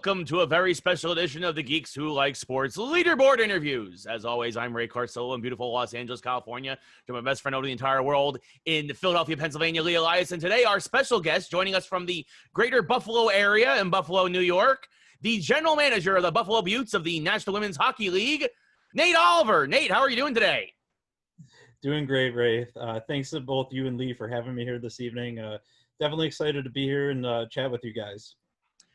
welcome to a very special edition of the Geeks Who Like Sports Leaderboard interviews. As always, I'm Ray Carcillo in beautiful Los Angeles, California, to my best friend over the entire world in Philadelphia, Pennsylvania, Lee Elias. And today, our special guest joining us from the greater Buffalo area in Buffalo, New York, the general manager of the Buffalo Beauts of the National Women's Hockey League, Nate Oliver. Nate, how are you doing today? Doing great, Ray. Thanks to both you and Lee for having me here this evening. Definitely excited to be here and chat with you guys.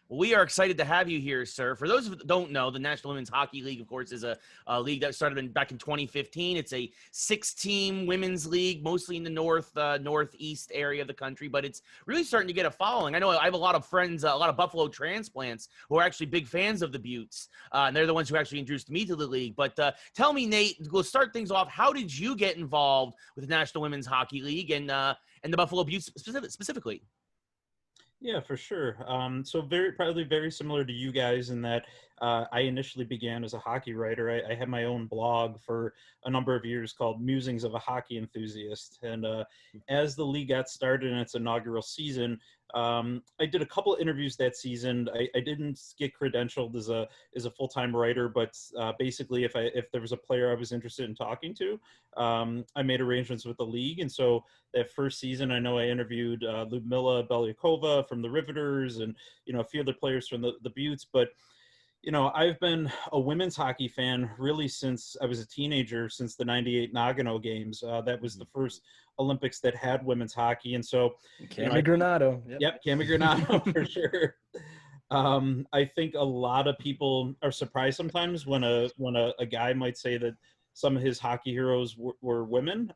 Well, we are excited to have you here, sir. For those who don't know, the National Women's Hockey League, of course, is a league that started back in 2015. It's a 6-team women's league, mostly in the northeast area of the country, but it's really starting to get a following. I know I have a lot of friends, a lot of Buffalo transplants who are actually big fans of the Beauts, and they're the ones who actually introduced me to the league. But tell me, Nate, we'll start things off. How did you get involved with the National Women's Hockey League and the Buffalo Beauts specifically? Yeah, for sure. So probably very similar to you guys in that I initially began as a hockey writer. I had my own blog for a number of years called Musings of a Hockey Enthusiast. And as the league got started in its inaugural season, I did a couple of interviews that season. I didn't get credentialed as a full-time writer, but basically if there was a player I was interested in talking to, I made arrangements with the league. And so that first season, I know I interviewed Ludmila Belyakova from the Riveters and, a few other players from the Beauts. But, I've been a women's hockey fan really since I was a teenager, since the 98 Nagano games. That was the first Olympics that had women's hockey. And so Cami Granado. Yep, Cami Granado for sure. I think a lot of people are surprised sometimes when a guy might say that some of his hockey heroes were women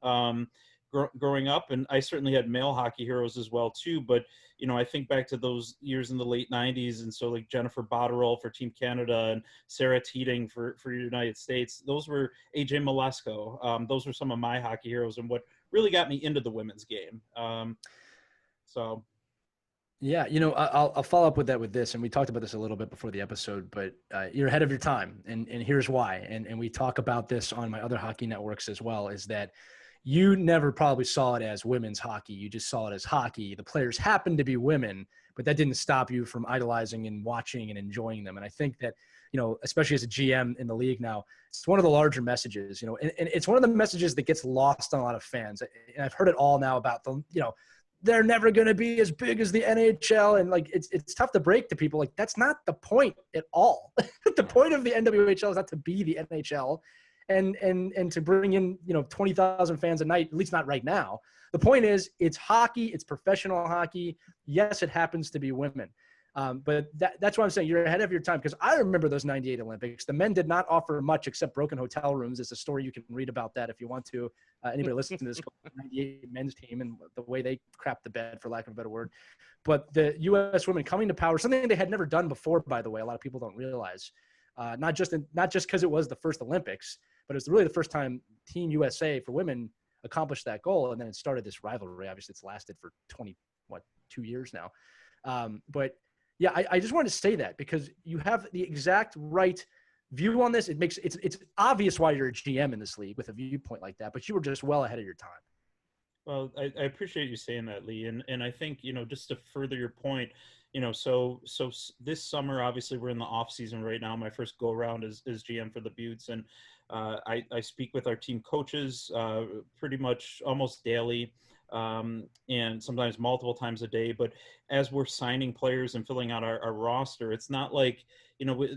growing up, and I certainly had male hockey heroes as well too. But I think back to those years in the late 90s, and so like Jennifer Botterill for Team Canada and Sarah Teeting for United States. Those were AJ Malesko. Those were some of my hockey heroes and what really got me into the women's game. Yeah, I'll follow up with that with this, and we talked about this a little bit before the episode, but you're ahead of your time, and here's why. And we talk about this on my other hockey networks as well, is that you never probably saw it as women's hockey. You just saw it as hockey. The players happened to be women, but that didn't stop you from idolizing and watching and enjoying them. And I think that, especially as a GM in the league now, it's one of the larger messages, and it's one of the messages that gets lost on a lot of fans. And I've heard it all now about the, they're never going to be as big as the NHL. And like, it's tough to break to people. Like, that's not the point at all. The point of the NWHL is not to be the NHL and to bring in, 20,000 fans a night, at least not right now. The point is it's hockey, it's professional hockey. Yes, it happens to be women. But that's why I'm saying you're ahead of your time, because I remember those 98 Olympics. The men did not offer much except broken hotel rooms. It's a story you can read about that if you want to. Anybody listening to this, 98 men's team and the way they crapped the bed, for lack of a better word. But the U.S. women coming to power, something they had never done before, by the way, a lot of people don't realize. Not just because it was the first Olympics, but it was really the first time Team USA for women accomplished that goal. And then it started this rivalry. Obviously, it's lasted for 2 years now. But yeah, I just wanted to say that because you have the exact right view on this. It's obvious why you're a GM in this league with a viewpoint like that, but you were just well ahead of your time. Well, I appreciate you saying that, Lee. And I think, just to further your point, so this summer, obviously we're in the off season right now. My first go around is GM for the Beauts. And I speak with our team coaches pretty much almost daily. And sometimes multiple times a day. But as we're signing players and filling out our roster, it's not like,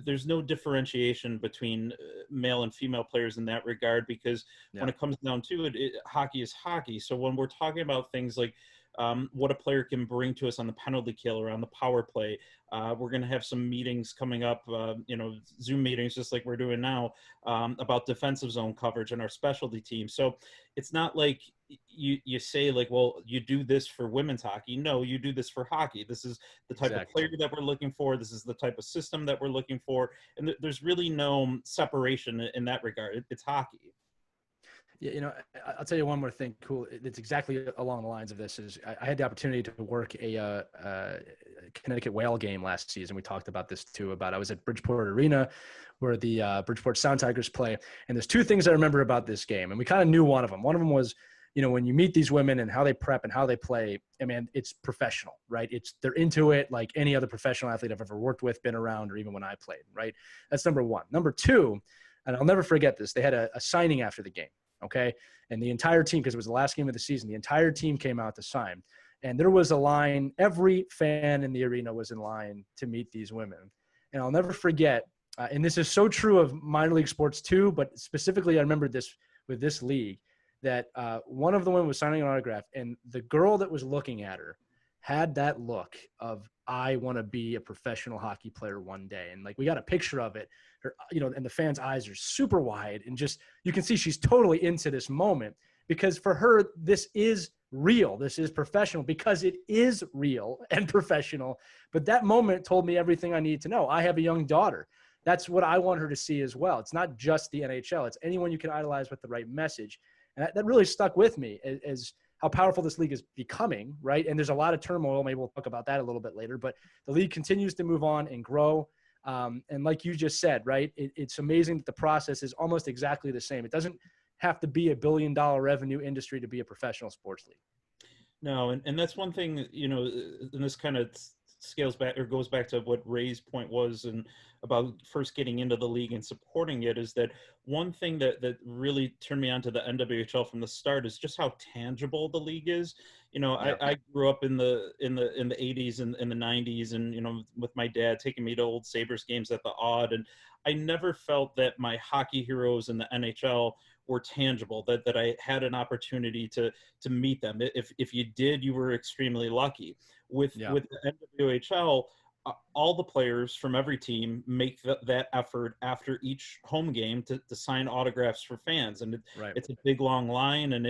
there's no differentiation between male and female players in that regard, because when it comes down to it, hockey is hockey. So when we're talking about things like what a player can bring to us on the penalty kill or on the power play, we're going to have some meetings coming up, Zoom meetings, just like we're doing now, about defensive zone coverage and our specialty team. So it's not like you say like, well, you do this for women's hockey. No, you do this for hockey. This is the type of player that we're looking for. This is the type of system that we're looking for. And there's really no separation in that regard. It's hockey. Yeah, I'll tell you one more thing. Cool. It's exactly along the lines of this. Is I had the opportunity to work a Connecticut Whale game last season. We talked about this too. I was at Bridgeport Arena, where the Bridgeport Sound Tigers play. And there's two things I remember about this game, and we kind of knew one of them. One of them was when you meet these women and how they prep and how they play, I mean, it's professional, right? They're into it like any other professional athlete I've ever worked with, been around, or even when I played, right? That's number one. Number two, and I'll never forget this, they had a signing after the game, okay? And the entire team, because it was the last game of the season, the entire team came out to sign. And there was a line, every fan in the arena was in line to meet these women. And I'll never forget, and this is so true of minor league sports too, but specifically I remember this with this league, that one of the women was signing an autograph, and the girl that was looking at her had that look of, I want to be a professional hockey player one day. And like, we got a picture of it, her, and the fans' eyes are super wide, and just, you can see she's totally into this moment, because for her, this is real. This is professional, because it is real and professional. But that moment told me everything I need to know. I have a young daughter. That's what I want her to see as well. It's not just the NHL. It's anyone you can idolize with the right message. And that really stuck with me as how powerful this league is becoming, right? And there's a lot of turmoil. Maybe we'll talk about that a little bit later. But the league continues to move on and grow. And like you just said, right, it's amazing that the process is almost exactly the same. It doesn't have to be $1 billion revenue industry to be a professional sports league. No, and that's one thing, and this kind of scales back or goes back to what Ray's point was, and about first getting into the league and supporting it, is that one thing that really turned me on to the NWHL from the start is just how tangible the league is. I grew up in the 80s and in the 90s, and with my dad taking me to old Sabres games at the Odd, and I never felt that my hockey heroes in the NHL were tangible, that I had an opportunity to meet them. If you did, you were extremely lucky. With the NWHL, all the players from every team make that effort after each home game to sign autographs for fans, and it's a big long line, and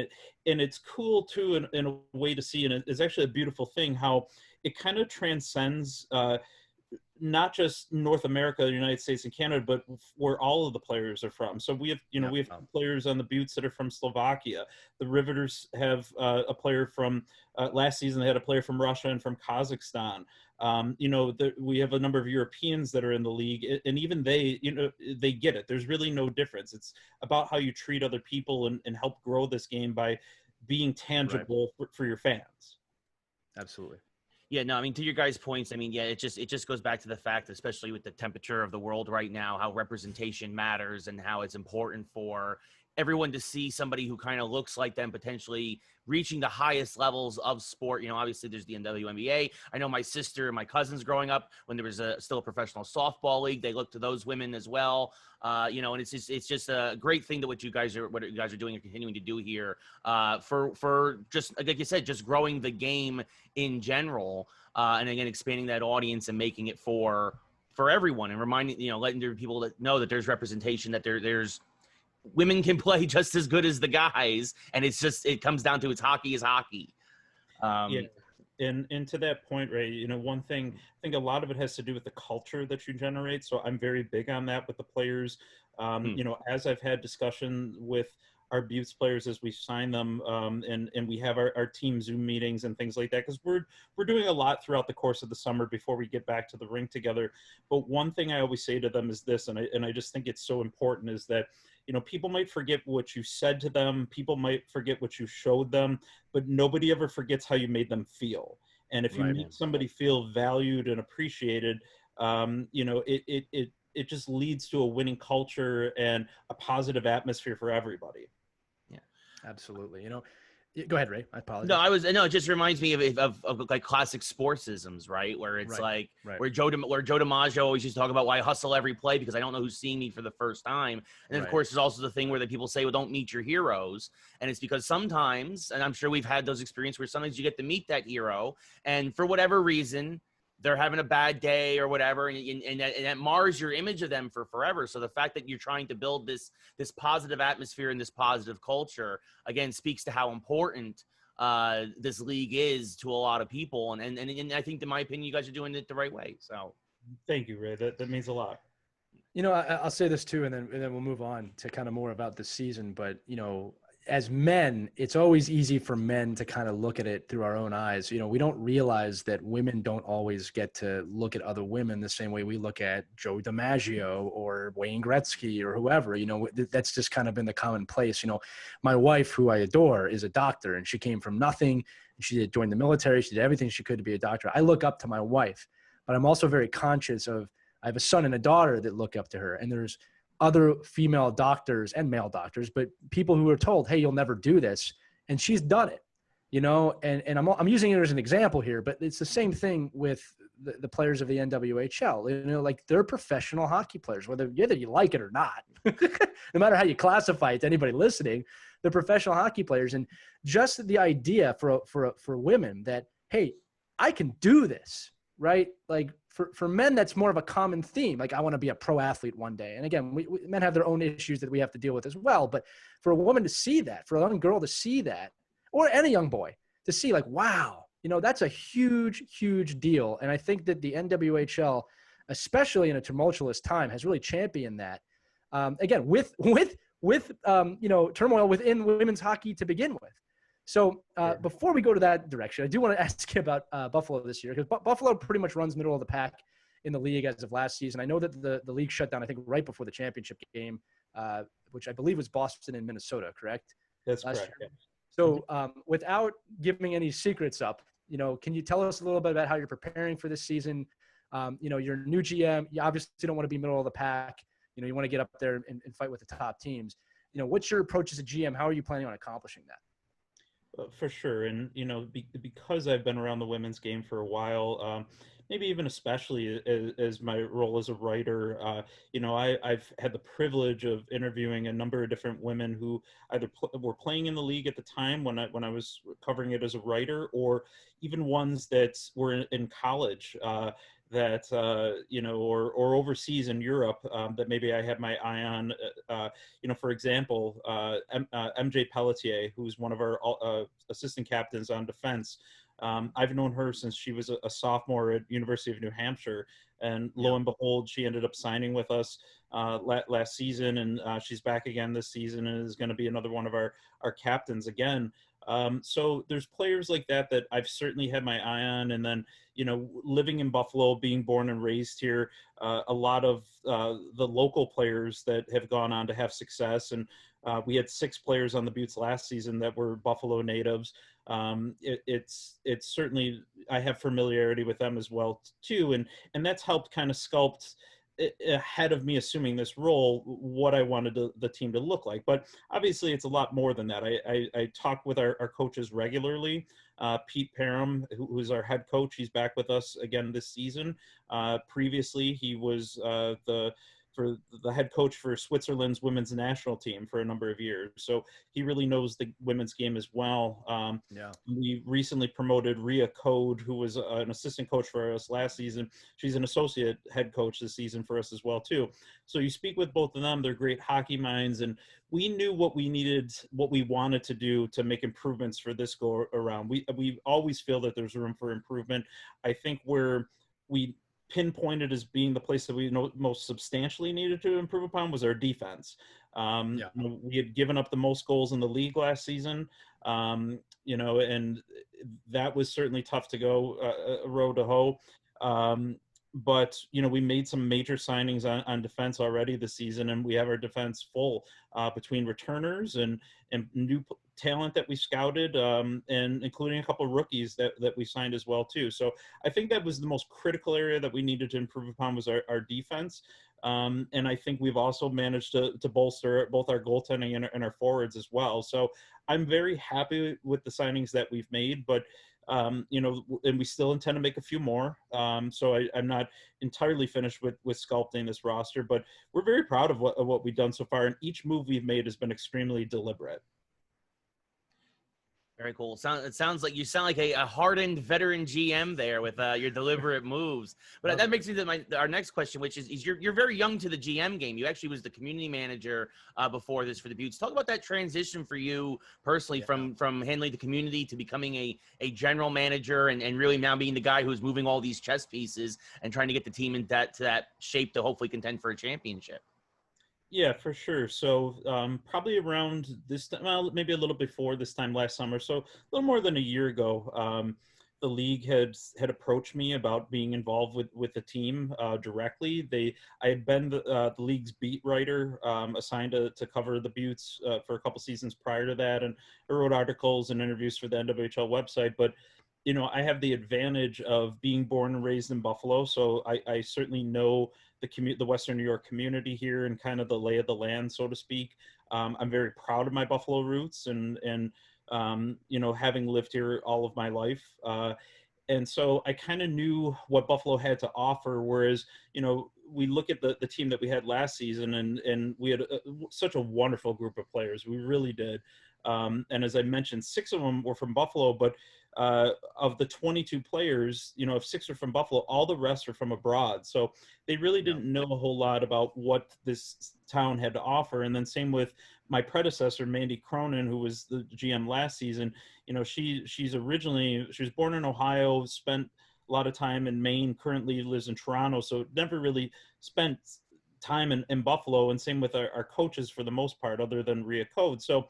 it's cool too in a way to see, and it's actually a beautiful thing how it kind of transcends not just North America, the United States, and Canada, but where all of the players are from. So we have, we have players on the Beauts that are from Slovakia. The Riveters have a player from last season. They had a player from Russia and from Kazakhstan. We have a number of Europeans that are in the league, and even they, they get it. There's really no difference. It's about how you treat other people and help grow this game by being tangible for your fans. Absolutely. Yeah, no, I mean, to your guys' points, I mean, yeah, it just goes back to the fact, especially with the temperature of the world right now, how representation matters and how it's important for everyone to see somebody who kind of looks like them potentially reaching the highest levels of sport. Obviously there's the NWNBA. I know my sister and my cousins growing up, when there was still a professional softball league, they looked to those women as well. And it's just a great thing that what you guys are doing and continuing to do here for just, like you said, just growing the game in general. And again, expanding that audience and making it for everyone, and reminding, letting people that know that there's representation, that there's women can play just as good as the guys, and it comes down to hockey is hockey. And to that point, Ray, one thing, I think a lot of it has to do with the culture that you generate. So I'm very big on that with the players. As I've had discussion with our Beauts players as we sign them, and we have our team Zoom meetings and things like that, because we're doing a lot throughout the course of the summer before we get back to the rink together. But one thing I always say to them is this, and I just think it's so important, is that people might forget what you said to them, people might forget what you showed them, but nobody ever forgets how you made them feel. And if you make somebody feel valued and appreciated, it just leads to a winning culture and a positive atmosphere for everybody. Yeah, absolutely. Go ahead, Ray. I apologize. No, it just reminds me of like classic sportsisms, right? Where it's where Joe DiMaggio always used to talk about, why I hustle every play because I don't know who's seeing me for the first time. And then of course there's also the thing where the people say, well, don't meet your heroes. And it's because sometimes, and I'm sure we've had those experiences where sometimes you get to meet that hero, and for whatever reason, they're having a bad day or whatever, and that mars your image of them for forever. So the fact that you're trying to build this positive atmosphere and this positive culture, again, speaks to how important this league is to a lot of people. And I think, in my opinion, you guys are doing it the right way. So thank you, Ray. That means a lot. I'll say this too, and then we'll move on to kind of more about the season. But as men, it's always easy for men to kind of look at it through our own eyes. You know, we don't realize that women don't always get to look at other women the same way we look at Joe DiMaggio or Wayne Gretzky or whoever. You know, that's just kind of been the commonplace. You know, my wife, who I adore, is a doctor, and she came from nothing. She did join the military. She did everything she could to be a doctor. I look up to my wife, but I'm also very conscious of, I have a son and a daughter that look up to her, and there's other female doctors and male doctors, but people who are told, hey, you'll never do this. And she's done it, you know, and I'm using it as an example here, but it's the same thing with the players of the NWHL. You know, like, they're professional hockey players, whether you like it or not, no matter how you classify it to anybody listening, they're professional hockey players. And just the idea for women that, hey, I can do this, right? Like, for men, that's more of a common theme. Like, I want to be a pro athlete one day. And again, men have their own issues that we have to deal with as well. But for a woman to see that, for a young girl to see that, or any young boy to see, like, wow, you know, that's a huge, huge deal. And I think that the NWHL, especially in a tumultuous time, has really championed that. Again, with you know, turmoil within women's hockey to begin with. So before we go to that direction, I do want to ask you about Buffalo this year, because Buffalo pretty much runs middle of the pack in the league as of last season. I know that the league shut down, I think, right before the championship game, which I believe was Boston and Minnesota, correct? That's correct. Yeah. So without giving any secrets up, you know, can you tell us a little bit about how you're preparing for this season? You know, you're a new GM. You obviously don't want to be middle of the pack. You know, you want to get up there and fight with the top teams. You know, what's your approach as a GM? How are you planning on accomplishing that? For sure. And, you know, because I've been around the women's game for a while, maybe even especially as my role as a writer, you know, I've had the privilege of interviewing a number of different women who either were playing in the league at the time when I was covering it as a writer, or even ones that were in college, that you know, or overseas in Europe, that maybe I had my eye on. You know, for example, MJ Pelletier, who's one of our assistant captains on defense. I've known her since she was a sophomore at University of New Hampshire, and lo and behold, she ended up signing with us last season, and she's back again this season and is going to be another one of our captains again. So there's players like that I've certainly had my eye on. And then, you know, living in Buffalo, being born and raised here, a lot of the local players that have gone on to have success. And we had 6 players on the Beauts last season that were Buffalo natives. It's certainly, I have familiarity with them as well too. And that's helped kind of sculpt, ahead of me assuming this role, what I wanted the team to look like. But obviously it's a lot more than that. I talk with our coaches regularly. Pete Parham, who's our head coach, he's back with us again this season. Previously, he was the head coach for Switzerland's women's national team for a number of years. So he really knows the women's game as well. We recently promoted Rhea Code, who was an assistant coach for us last season. She's an associate head coach this season for us as well, too. So you speak with both of them. They're great hockey minds, and we knew what we needed, what we wanted to do to make improvements for this go around. We always feel that there's room for improvement. I think we pinpointed as being the place that we most substantially needed to improve upon was our defense. We had given up the most goals in the league last season, you know, and that was certainly tough to go row to hoe. But, you know, we made some major signings on defense already this season, and we have our defense full between returners and new talent that we scouted, and including a couple of rookies that we signed as well, too. So I think that was the most critical area that we needed to improve upon was our defense. And I think we've also managed to bolster both our goaltending and our forwards as well. So I'm very happy with the signings that we've made, but you know, and we still intend to make a few more. So I'm not entirely finished with sculpting this roster, but we're very proud of what we've done so far. And each move we've made has been extremely deliberate. Very cool. It sounds like you sound like a hardened veteran GM there with your deliberate moves. But that makes me to our next question, which is you're very young to the GM game. You actually was the community manager before this for the Beauts. Talk about that transition for you personally from handling the community to becoming a general manager and really now being the guy who's moving all these chess pieces and trying to get the team to that shape to hopefully contend for a championship. Yeah, for sure. So probably around this time, well, maybe a little before this time last summer. So a little more than a year ago, the league had approached me about being involved with the team directly. I had been the league's beat writer, assigned to cover the Buttes for a couple seasons prior to that, and I wrote articles and interviews for the NWHL website. But I have the advantage of being born and raised in Buffalo, so I certainly know the Western New York community here and kind of the lay of the land, so to speak. I'm very proud of my Buffalo roots and having lived here all of my life. And so I kind of knew what Buffalo had to offer, whereas, we look at the team that we had last season and we had such a wonderful group of players. We really did. And as I mentioned, 6 of them were from Buffalo, but of the 22 players, if 6 are from Buffalo, all the rest are from abroad. So they really didn't know a whole lot about what this town had to offer. And then same with my predecessor, Mandy Cronin, who was the GM last season. She was born in Ohio, spent a lot of time in Maine, currently lives in Toronto. So never really spent time in Buffalo, and same with our coaches for the most part, other than Rhea Code. So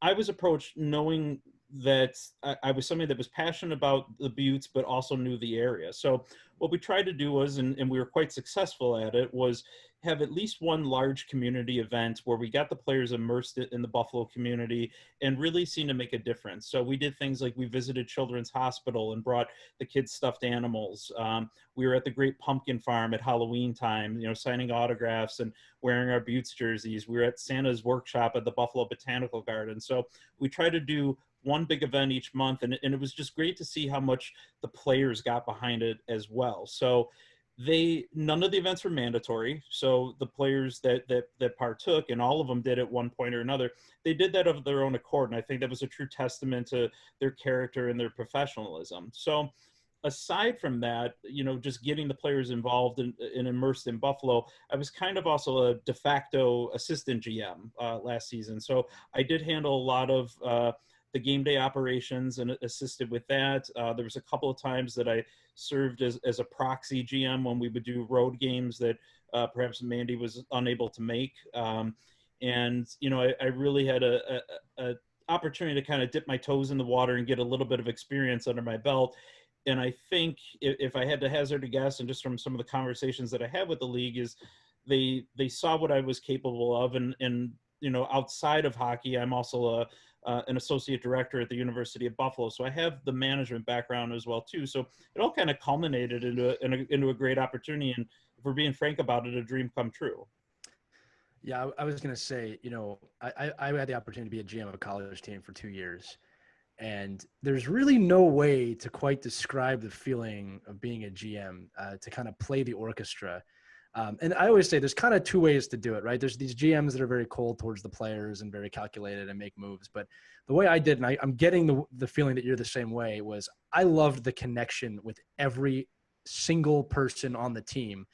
I was approached knowing that I was somebody that was passionate about the Buttes, but also knew the area. So what we tried to do was, and we were quite successful at it, was have at least one large community event where we got the players immersed in the Buffalo community and really seemed to make a difference. So we did things like we visited Children's Hospital and brought the kids stuffed animals. We were at the Great Pumpkin Farm at Halloween time, signing autographs and wearing our Buttes jerseys. We were at Santa's workshop at the Buffalo Botanical Garden. So we tried to do one big event each month, and it was just great to see how much the players got behind it as well. So none of the events were mandatory. So the players that partook, and all of them did at one point or another, they did that of their own accord. And I think that was a true testament to their character and their professionalism. So aside from that, just getting the players involved and immersed in Buffalo, I was kind of also a de facto assistant GM last season. So I did handle a lot of the game day operations and assisted with that. There was a couple of times that I served as a proxy GM when we would do road games that perhaps Mandy was unable to make. I really had a opportunity to kind of dip my toes in the water and get a little bit of experience under my belt. And I think if I had to hazard a guess, and just from some of the conversations that I had with the league, is they saw what I was capable of. And outside of hockey, I'm also an associate director at the University of Buffalo. So I have the management background as well too. So it all kind of culminated into a great opportunity. And if we're being frank about it, a dream come true. Yeah, I was going to say, I had the opportunity to be a GM of a college team for 2 years. And there's really no way to quite describe the feeling of being a GM, to kind of play the orchestra. And I always say there's kind of 2 ways to do it, right? There's these GMs that are very cold towards the players and very calculated and make moves. But the way I did, and I'm getting the feeling that you're the same way, was I loved the connection with every single person on the team.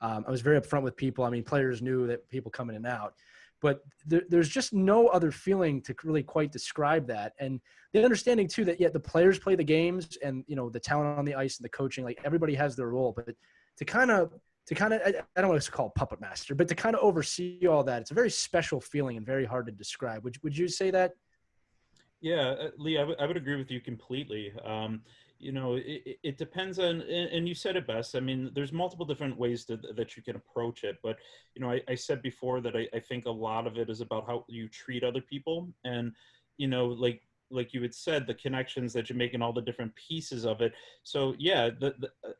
I was very upfront with people. I mean, players knew that people come in and out. But there's just no other feeling to really quite describe that. And the understanding, too, that, the players play the games and, the talent on the ice and the coaching, like everybody has their role. But to kind of, I don't want to call it puppet master, but to kind of oversee all that, it's a very special feeling and very hard to describe. Would you say that? Yeah, Lee, I would agree with you completely. It depends on, and you said it best. I mean, there's multiple different ways that you can approach it. But, I said before that I think a lot of it is about how you treat other people. And, like you had said, the connections that you make and all the different pieces of it. So, yeah,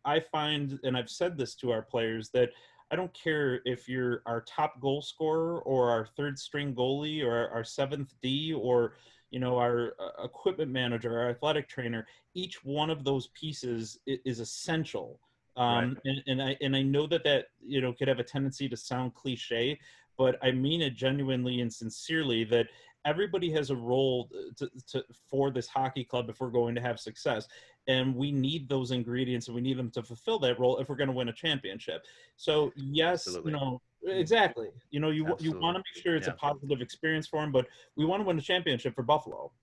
I find, and I've said this to our players, that I don't care if you're our top goal scorer or our third string goalie or our 7th D or our equipment manager, our athletic trainer. Each one of those pieces is essential. Right. And I know that could have a tendency to sound cliche, but I mean it genuinely and sincerely, that everybody has a role for this hockey club if we're going to have success. And we need those ingredients and we need them to fulfill that role if we're going to win a championship. So yes, Absolutely. exactly. You want to make sure it's a Yeah. positive experience for them, but we want to win a championship for Buffalo.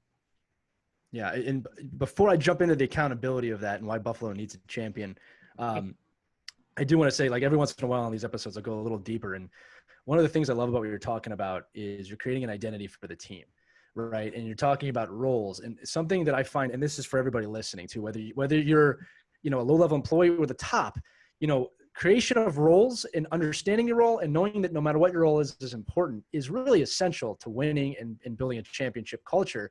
Yeah. And before I jump into the accountability of that and why Buffalo needs a champion, I do want to say, like, every once in a while on these episodes, I'll go a little deeper. And one of the things I love about what you're talking about is you're creating an identity for the team, right? And you're talking about roles, and something that I find, and this is for everybody listening to, whether you're, a low-level employee or the top, creation of roles and understanding your role and knowing that no matter what your role is important is really essential to winning and building a championship culture.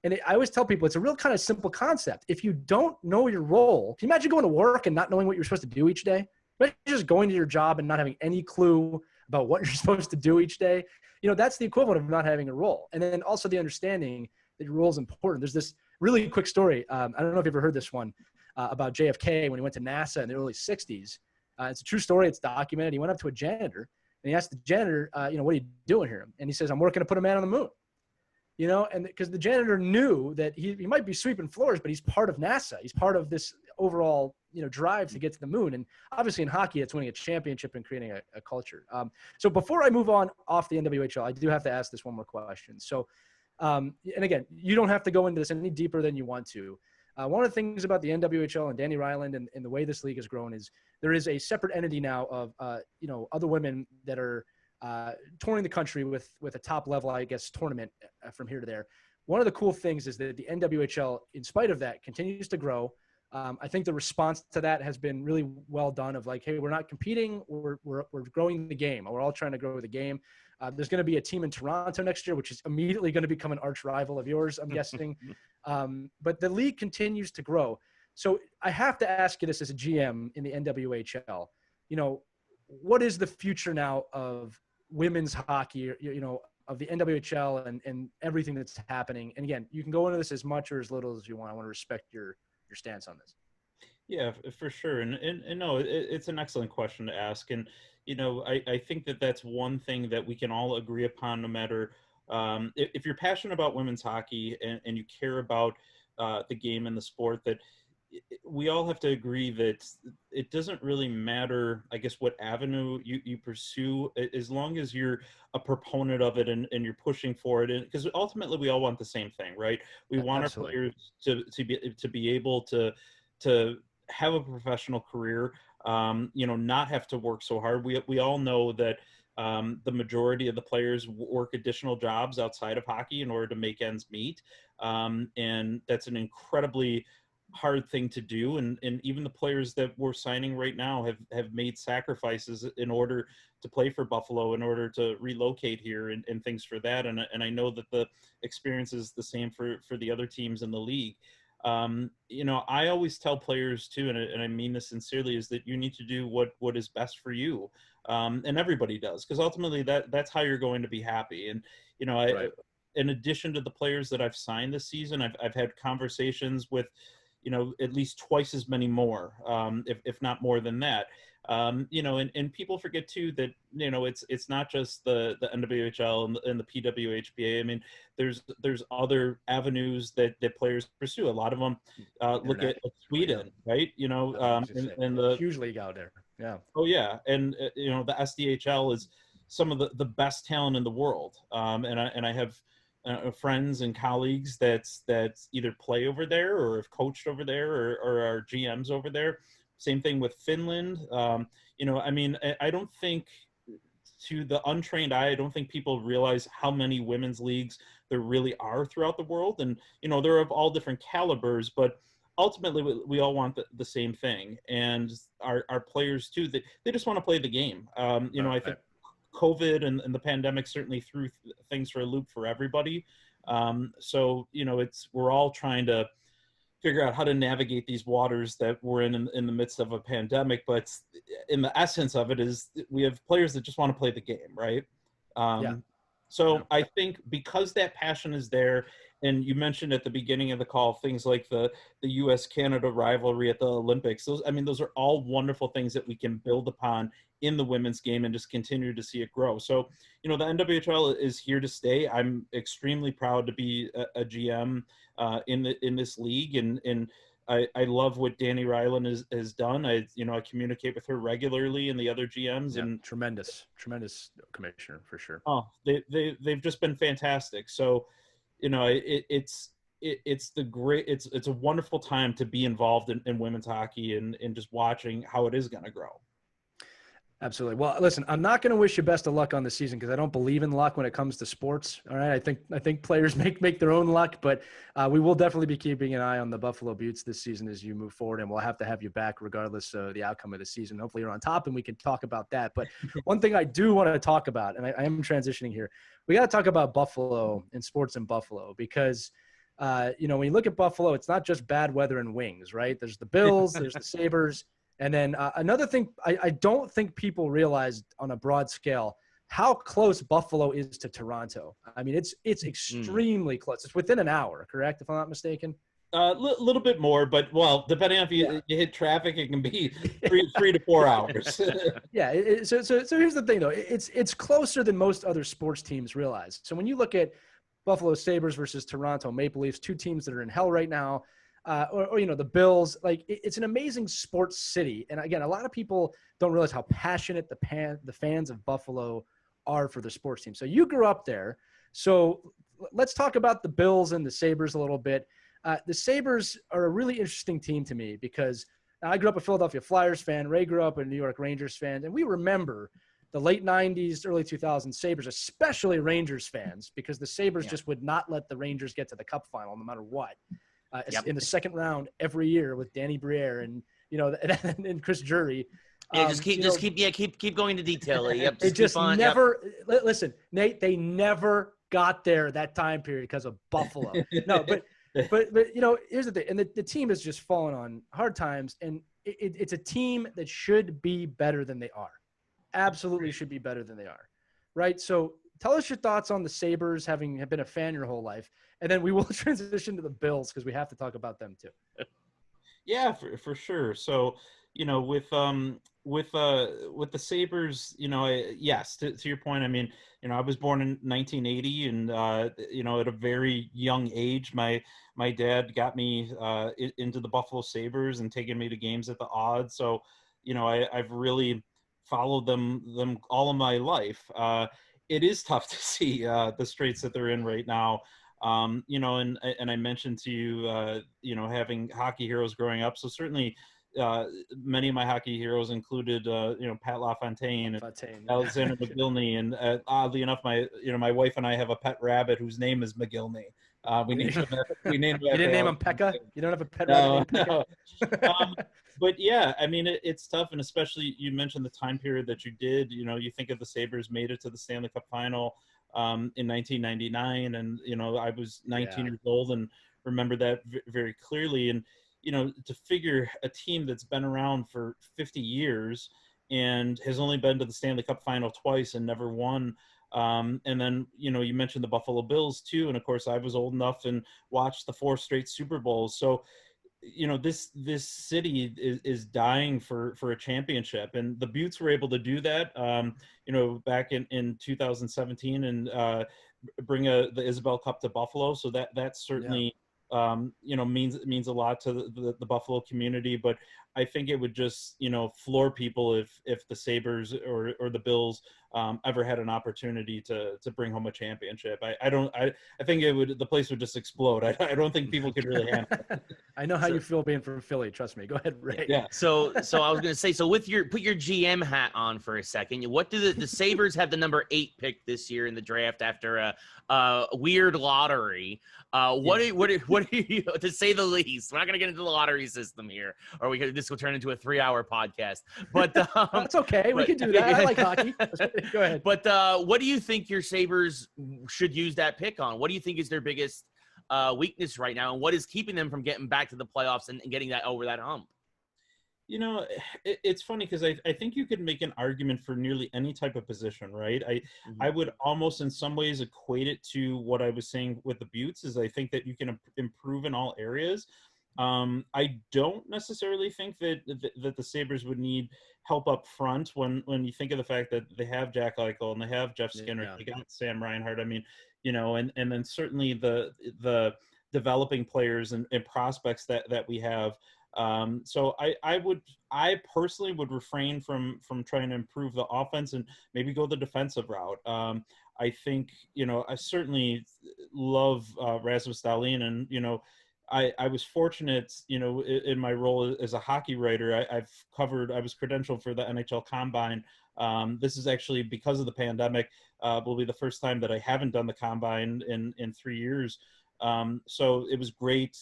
And I always tell people it's a real kind of simple concept. If you don't know your role, can you imagine going to work and not knowing what you're supposed to do each day? Imagine just going to your job and not having any clue about what you're supposed to do each day. That's the equivalent of not having a role. And then also the understanding that your role is important. There's this really quick story. I don't know if you've ever heard this one about JFK when he went to NASA in the early 60s. It's a true story. It's documented. He went up to a janitor and he asked the janitor, what are you doing here? And he says, I'm working to put a man on the moon. And because the janitor knew that he might be sweeping floors, but he's part of NASA. He's part of this overall, drive to get to the moon. And obviously in hockey, it's winning a championship and creating a culture. So before I move on off the NWHL, I do have to ask this one more question. So, and again, you don't have to go into this any deeper than you want to. One of the things about the NWHL and Danny Ryland and the way this league has grown is there is a separate entity now of, other women that are touring the country with a top level, I guess, tournament from here to there. One of the cool things is that the NWHL, in spite of that, continues to grow. I think the response to that has been really well done of like, hey, we're not competing. We're growing the game. We're all trying to grow the game. There's going to be a team in Toronto next year, which is immediately going to become an arch rival of yours, I'm guessing. But the league continues to grow. So I have to ask you this as a GM in the NWHL, what is the future now of women's hockey, of the NWHL and everything that's happening? And again, you can go into this as much or as little as you want. I want to respect your stance on this. Yeah, for sure. And no, it's an excellent question to ask. And, I think that that's one thing that we can all agree upon, no matter if you're passionate about women's hockey and you care about the game and the sport, that we all have to agree that it doesn't really matter, I guess, what avenue you pursue, as long as you're a proponent of it and you're pushing for it. And because ultimately we all want the same thing, right? We want Absolutely. our players to be able to have a professional career, not have to work so hard. We all know that the majority of the players work additional jobs outside of hockey in order to make ends meet. And that's an incredibly hard thing to do. And even the players that we're signing right now have made sacrifices in order to play for Buffalo, in order to relocate here and things for that. And I know that the experience is the same for the other teams in the league. I always tell players too, and I mean this sincerely, is that you need to do what is best for you. And everybody does, because ultimately that's how you're going to be happy. And, Right. in addition to the players that I've signed this season, I've had conversations with, at least twice as many more, if not more than that. And people forget too that, it's not just the NWHL and the PWHPA. I mean, there's other avenues that players pursue. A lot of them look at Sweden, right? And the huge league out there. Yeah. Oh yeah, and the SDHL is some of the best talent in the world. And I have friends and colleagues that's either play over there or have coached over there or are GMs over there. Same thing with Finland. I don't think, to the untrained eye, I don't think people realize how many women's leagues there really are throughout the world. And, they're of all different calibers, but ultimately we all want the same thing. And our players too, they just want to play the game. I think COVID and the pandemic certainly threw things for a loop for everybody. So we're all trying to figure out how to navigate these waters that we're in the midst of a pandemic. But in the essence of it is we have players that just want to play the game, right? So I think because that passion is there, and you mentioned at the beginning of the call things like the U.S.-Canada rivalry at the Olympics. Those are all wonderful things that we can build upon in the women's game and just continue to see it grow. So, the NWHL is here to stay. I'm extremely proud to be a GM in this league, and I love what Danny Ryland has done. I communicate with her regularly and the other GMs. Yeah, and tremendous commissioner for sure. Oh, they've just been fantastic. So, it's a wonderful time to be involved in women's hockey and just watching how it is going to grow. Absolutely. Well, listen, I'm not going to wish you best of luck on the season because I don't believe in luck when it comes to sports. All right. I think players make their own luck, but we will definitely be keeping an eye on the Buffalo Beauts this season as you move forward, and we'll have to have you back regardless of the outcome of the season. Hopefully you're on top and we can talk about that. But one thing I do want to talk about, and I am transitioning here, we got to talk about Buffalo and sports in Buffalo because when you look at Buffalo, it's not just bad weather and wings, right? There's the Bills, there's the Sabres. And then another thing, I don't think people realize on a broad scale how close Buffalo is to Toronto. I mean, it's extremely close. It's within an hour, correct? If I'm not mistaken. Little bit more, but well, depending on if you hit traffic, it can be 3 to 4 hours. Yeah. So here's the thing, though. It's closer than most other sports teams realize. So when you look at Buffalo Sabres versus Toronto Maple Leafs, two teams that are in hell right now. Or the Bills, like it's an amazing sports city. And again, a lot of people don't realize how passionate the fans of Buffalo are for the sports team. So you grew up there. So let's talk about the Bills and the Sabres a little bit. The Sabres are a really interesting team to me because I grew up a Philadelphia Flyers fan. Ray grew up a New York Rangers fan. And we remember the late 90s, early 2000s Sabres, especially Rangers fans, because the Sabres just would not let the Rangers get to the Cup final no matter what. In the second round every year with Danny Briere and and Chris Jury. Yeah, keep going into detail. Yep, they just never listen, Nate. They never got there that time period because of Buffalo. No, but here's the thing, and the team has just fallen on hard times, and it's a team that should be better than they are. Absolutely should be better than they are, right? So tell us your thoughts on the Sabres, having been a fan your whole life. And then we will transition to the Bills because we have to talk about them too. Yeah, for sure. So, with the Sabres, yes, to your point, I mean, I was born in 1980 and, at a very young age, my dad got me into the Buffalo Sabres and taking me to games at the Odds. So, I've really followed them all of my life. It is tough to see the straits that they're in right now. And I mentioned to you, having hockey heroes growing up. So certainly many of my hockey heroes included, Pat LaFontaine and Alexander McGillney. And oddly enough, my wife and I have a pet rabbit whose name is McGillney. We named him. You didn't name him Pekka? You don't have a pet rabbit named Pekka? No. But yeah, I mean, it's tough. And especially you mentioned the time period that you did, you think of the Sabres made it to the Stanley Cup final in 1999. And, I was 19 years old and remember that very clearly. And, to figure a team that's been around for 50 years and has only been to the Stanley Cup final twice and never won. And then, you mentioned the Buffalo Bills too. And of course I was old enough and watched the 4 straight Super Bowls. So, this city is dying for a championship, and the Beauts were able to do that, back in 2017 and bring the Isabel Cup to Buffalo. So that certainly, means a lot to the Buffalo community. But I think it would just, floor people if the Sabres or the Bills ever had an opportunity to bring home a championship. I think the place would just explode. I don't think people could really handle it. I know how you feel being from Philly. Trust me. Go ahead, Ray. Yeah. So I was going to say, so put your GM hat on for a second. What do the Sabres have the number 8 pick this year in the draft after a weird lottery? What are you, to say the least? We're not going to get into the lottery system here, or this will turn into a 3-hour podcast. But that's okay. We can do that. I like hockey. Go ahead. But what do you think your Sabres should use that pick on? What do you think is their biggest weakness right now, and what is keeping them from getting back to the playoffs and getting that over that hump? It's funny because I think you could make an argument for nearly any type of position, right? I would almost in some ways equate it to what I was saying with the Beauts, is I think that you can improve in all areas. I don't necessarily think that the Sabres would need help up front when you think of the fact that they have Jack Eichel and they have Jeff Skinner, they got Sam Reinhart. I mean, and then certainly the developing players and prospects that we have. So I personally would refrain from trying to improve the offense and maybe go the defensive route. I think, I certainly love Rasmus Dahlin, and, I was fortunate, in my role as a hockey writer. I was credentialed for the NHL Combine. This is actually because of the pandemic, will be the first time that I haven't done the Combine in 3 years. So it was great,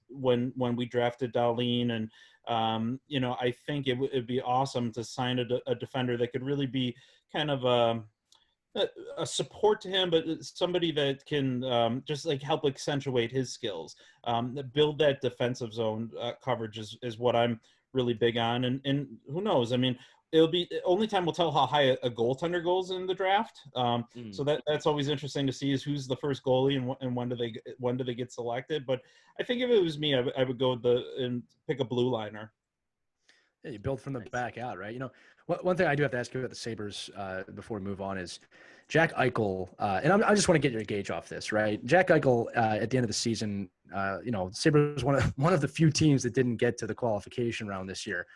when we drafted Darlene, and I think it'd be awesome to sign a defender that could really be kind of a support to him, but somebody that can just like help accentuate his skills, build that defensive zone coverage is what I'm really big on. And who knows? I mean, it'll be only time will tell how high a goaltender goes in the draft. So that's always interesting to see, is who's the first goalie and when do they get selected. But I think if it was me, I would go and pick a blue liner. Yeah, you build from the back out, right? One thing I do have to ask you about the Sabres before we move on is Jack Eichel, and I just want to get your gauge off this, right? Jack Eichel at the end of the season, Sabres was one of the few teams that didn't get to the qualification round this year,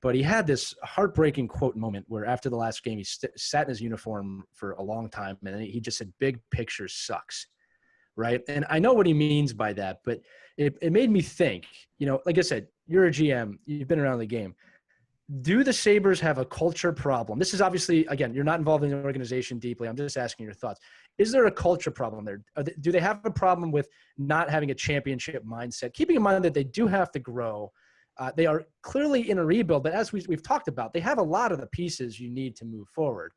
but he had this heartbreaking quote moment where after the last game he sat in his uniform for a long time, and he just said, "Big picture sucks." Right. And I know what he means by that, but it made me think, like I said, you're a GM, you've been around the game. Do the Sabres have a culture problem? This is obviously, again, you're not involved in the organization deeply. I'm just asking your thoughts. Is there a culture problem there? Do they have a problem with not having a championship mindset? Keeping in mind that they do have to grow. They are clearly in a rebuild, but as we've talked about, they have a lot of the pieces you need to move forward.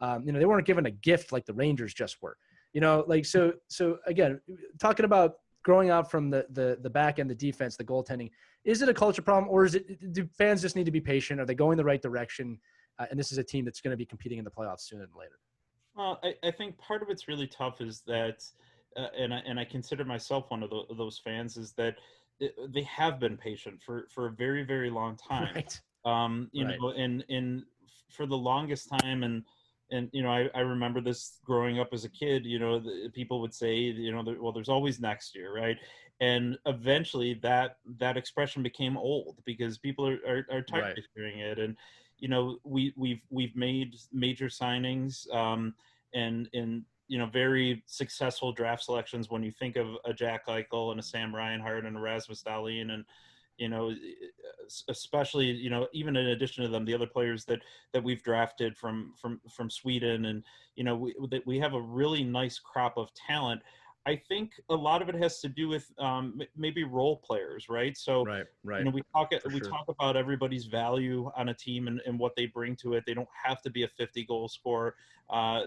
They weren't given a gift like the Rangers just were. So again, talking about growing out from the back end, the defense, the goaltending, is it a culture problem, or do fans just need to be patient? Are they going the right direction? And this is a team that's going to be competing in the playoffs sooner than later. Well, I think part of what's really tough is that, and I consider myself one of those fans, is that they have been patient for a very, very long time. Right. And for the longest time, and I remember this growing up as a kid, people would say, well, there's always next year, right? And eventually that expression became old because people are tired of hearing it. And, we've made major signings and very successful draft selections when you think of a Jack Eichel and a Sam Reinhart and a Rasmus Dahlin, and especially, even in addition to them, the other players that we've drafted from Sweden, and, we have a really nice crop of talent. I think a lot of it has to do with maybe role players, right? So, right. We talk about everybody's value on a team and what they bring to it. They don't have to be a 50-goal scorer.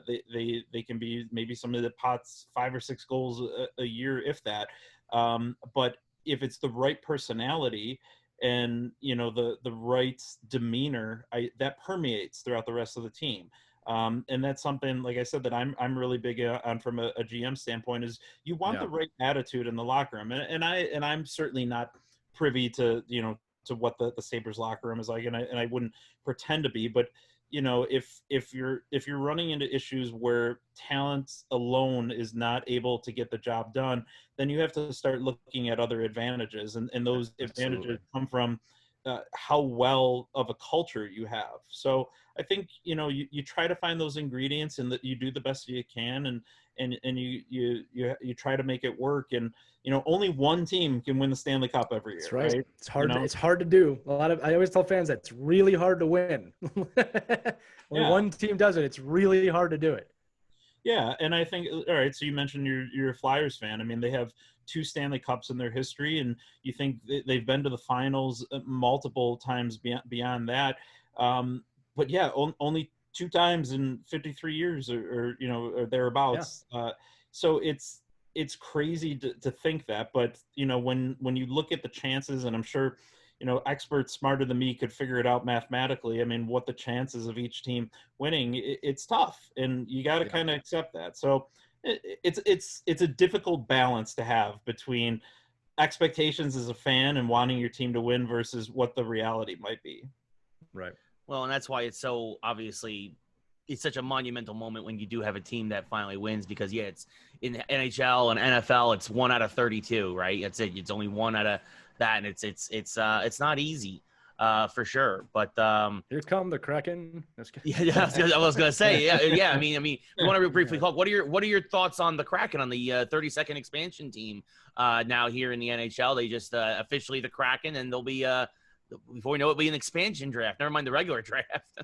They can be maybe somebody that pots 5 or 6 goals a year, if that. But if it's the right personality and the right demeanor, that permeates throughout the rest of the team. And that's something, like I said, that I'm really big on from a GM standpoint, is you want the right attitude in the locker room. And I'm certainly not privy to to what the Sabres locker room is like, and I wouldn't pretend to be, but if you're running into issues where talent alone is not able to get the job done, then you have to start looking at other advantages, and those advantages come from how well of a culture you have. So I think you try to find those ingredients, and that you do the best you can, and you try to make it work. And only one team can win the Stanley Cup every year. That's right. It's hard. It's hard to do. I always tell fans that it's really hard to win. When one team does it, it's really hard to do it. Yeah, and I think, all right, so you mentioned you're a Flyers fan. I mean, they have 2 Stanley Cups in their history, and you think they've been to the finals multiple times beyond that. But yeah, only 2 times in 53 years or thereabouts. Yeah. So it's crazy to think that, but when you look at the chances, and I'm sure experts smarter than me could figure it out mathematically. I mean, what the chances of each team winning, it's tough, and you got to kind of accept that. So it's a difficult balance to have between expectations as a fan and wanting your team to win versus what the reality might be. Right. Well, and that's why it's so obviously it's such a monumental moment when you do have a team that finally wins, because it's in NHL and NFL, it's 1 out of 32, right? That's it. It's only 1 out of that, and it's not easy. for sure. But here come the Kraken. yeah, I was gonna say, yeah. I mean, we want to briefly talk. What are your thoughts on the Kraken, on the 32nd expansion team now here in the NHL? They just officially the Kraken, and they'll be before we know it, it'll be an expansion draft. Never mind the regular draft.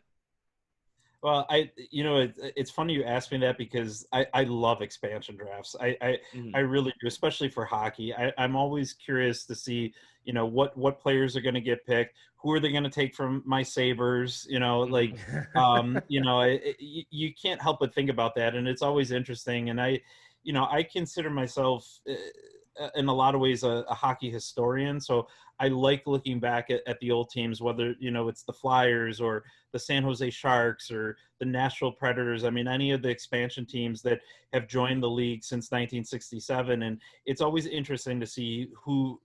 Well, it's funny you asked me that because I love expansion drafts. I really do, especially for hockey. I'm always curious to see, what players are going to get picked. Who are they going to take from my Sabres? You can't help but think about that. And it's always interesting. And I consider myself in a lot of ways a hockey historian. So I like looking back at the old teams, whether, it's the Flyers or the San Jose Sharks or the Nashville Predators. I mean, any of the expansion teams that have joined the league since 1967. And it's always interesting to see who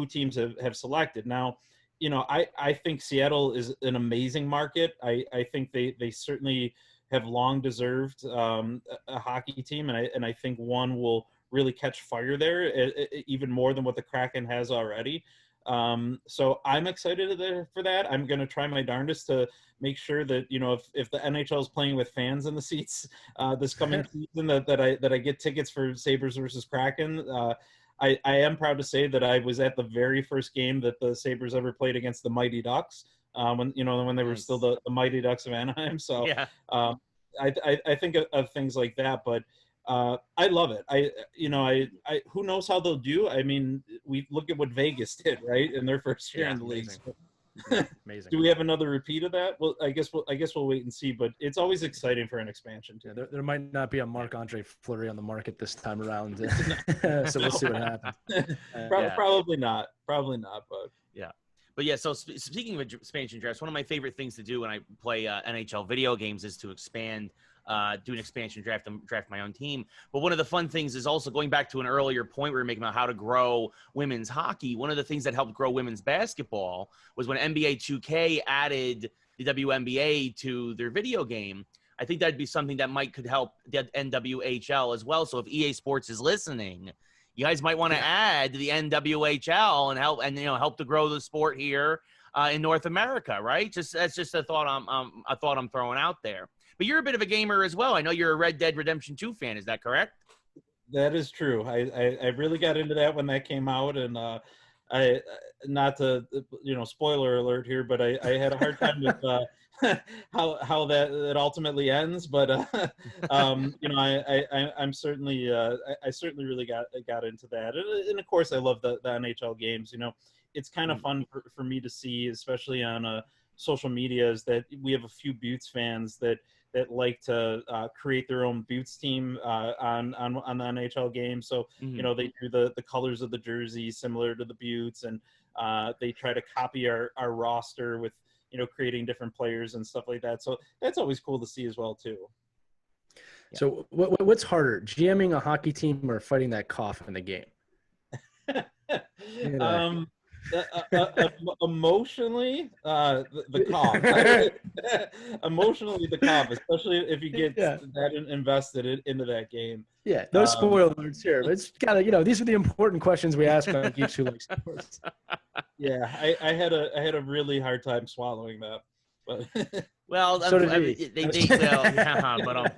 teams have selected. Now, I think Seattle is an amazing market. I think they certainly have long deserved a hockey team. And I think one will really catch fire there, even more than what the Kraken has already. So I'm excited for that. I'm going to try my darndest to make sure that, if the NHL is playing with fans in the seats this coming season, that I get tickets for Sabres versus Kraken. I am proud to say that I was at the very first game that the Sabres ever played against the Mighty Ducks, when they were still the Mighty Ducks of Anaheim. So yeah. I think of things like that, but I love it. I who knows how they'll do? I mean, we look at what Vegas did, right, in their first year in the league. So, amazing. Do we have another repeat of that? Well, I guess we'll wait and see. But it's always exciting for an expansion too. Yeah, there might not be a Marc-Andre Fleury on the market this time around, so we'll see what happens. Probably not. But yeah. But yeah, so speaking of expansion drafts, one of my favorite things to do when I play NHL video games is to expand. Do an expansion draft and draft my own team. But one of the fun things is also going back to an earlier point we were making about how to grow women's hockey. One of the things that helped grow women's basketball was when NBA 2K added the WNBA to their video game. I think that'd be something that could help the NWHL as well. So if EA Sports is listening, you guys might want to add the NWHL and help to grow the sport here in North America, right? That's just a thought I'm throwing out there. But you're a bit of a gamer as well. I know you're a Red Dead Redemption 2 fan. Is that correct? That is true. I really got into that when that came out, and I not to spoiler alert here, but I had a hard time with how that ultimately ends. But I'm certainly I certainly really got into that, and of course I love the NHL games. It's kind of fun for me to see, especially on social media, is that we have a few Beauts fans that like to create their own Beauts team on the NHL game. So, they do the colors of the jersey similar to the Beauts, and they try to copy our roster with, creating different players and stuff like that. So that's always cool to see as well, too. Yeah. So what's harder, GMing a hockey team or fighting that cough in the game? Emotionally, the cough. Emotionally, the cough, especially if you get that invested into that game. Yeah, no spoiler alerts here, but it's gotta, these are the important questions we ask on Geeks Who Like Sports. Yeah, I had a really hard time swallowing that, but well, so but I'm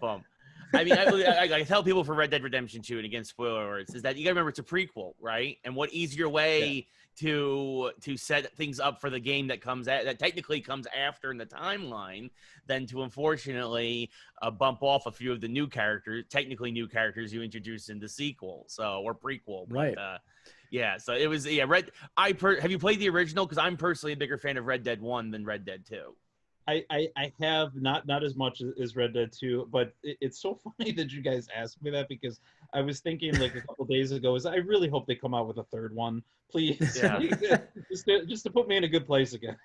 bummed. I mean, I tell people for Red Dead Redemption 2, and again, spoiler alerts, is that you got to remember it's a prequel, right? And what easier way to set things up for the game that technically comes after in the timeline than to unfortunately bump off a few of the technically new characters you introduced in the sequel, or prequel, right? But, so it was have you played the original? Because I'm personally a bigger fan of Red Dead 1 than Red Dead 2. I have not as much as Red Dead 2, but it's so funny that you guys asked me that, because I was thinking like a couple days ago, I really hope they come out with a third one, please. Yeah. just to put me in a good place again.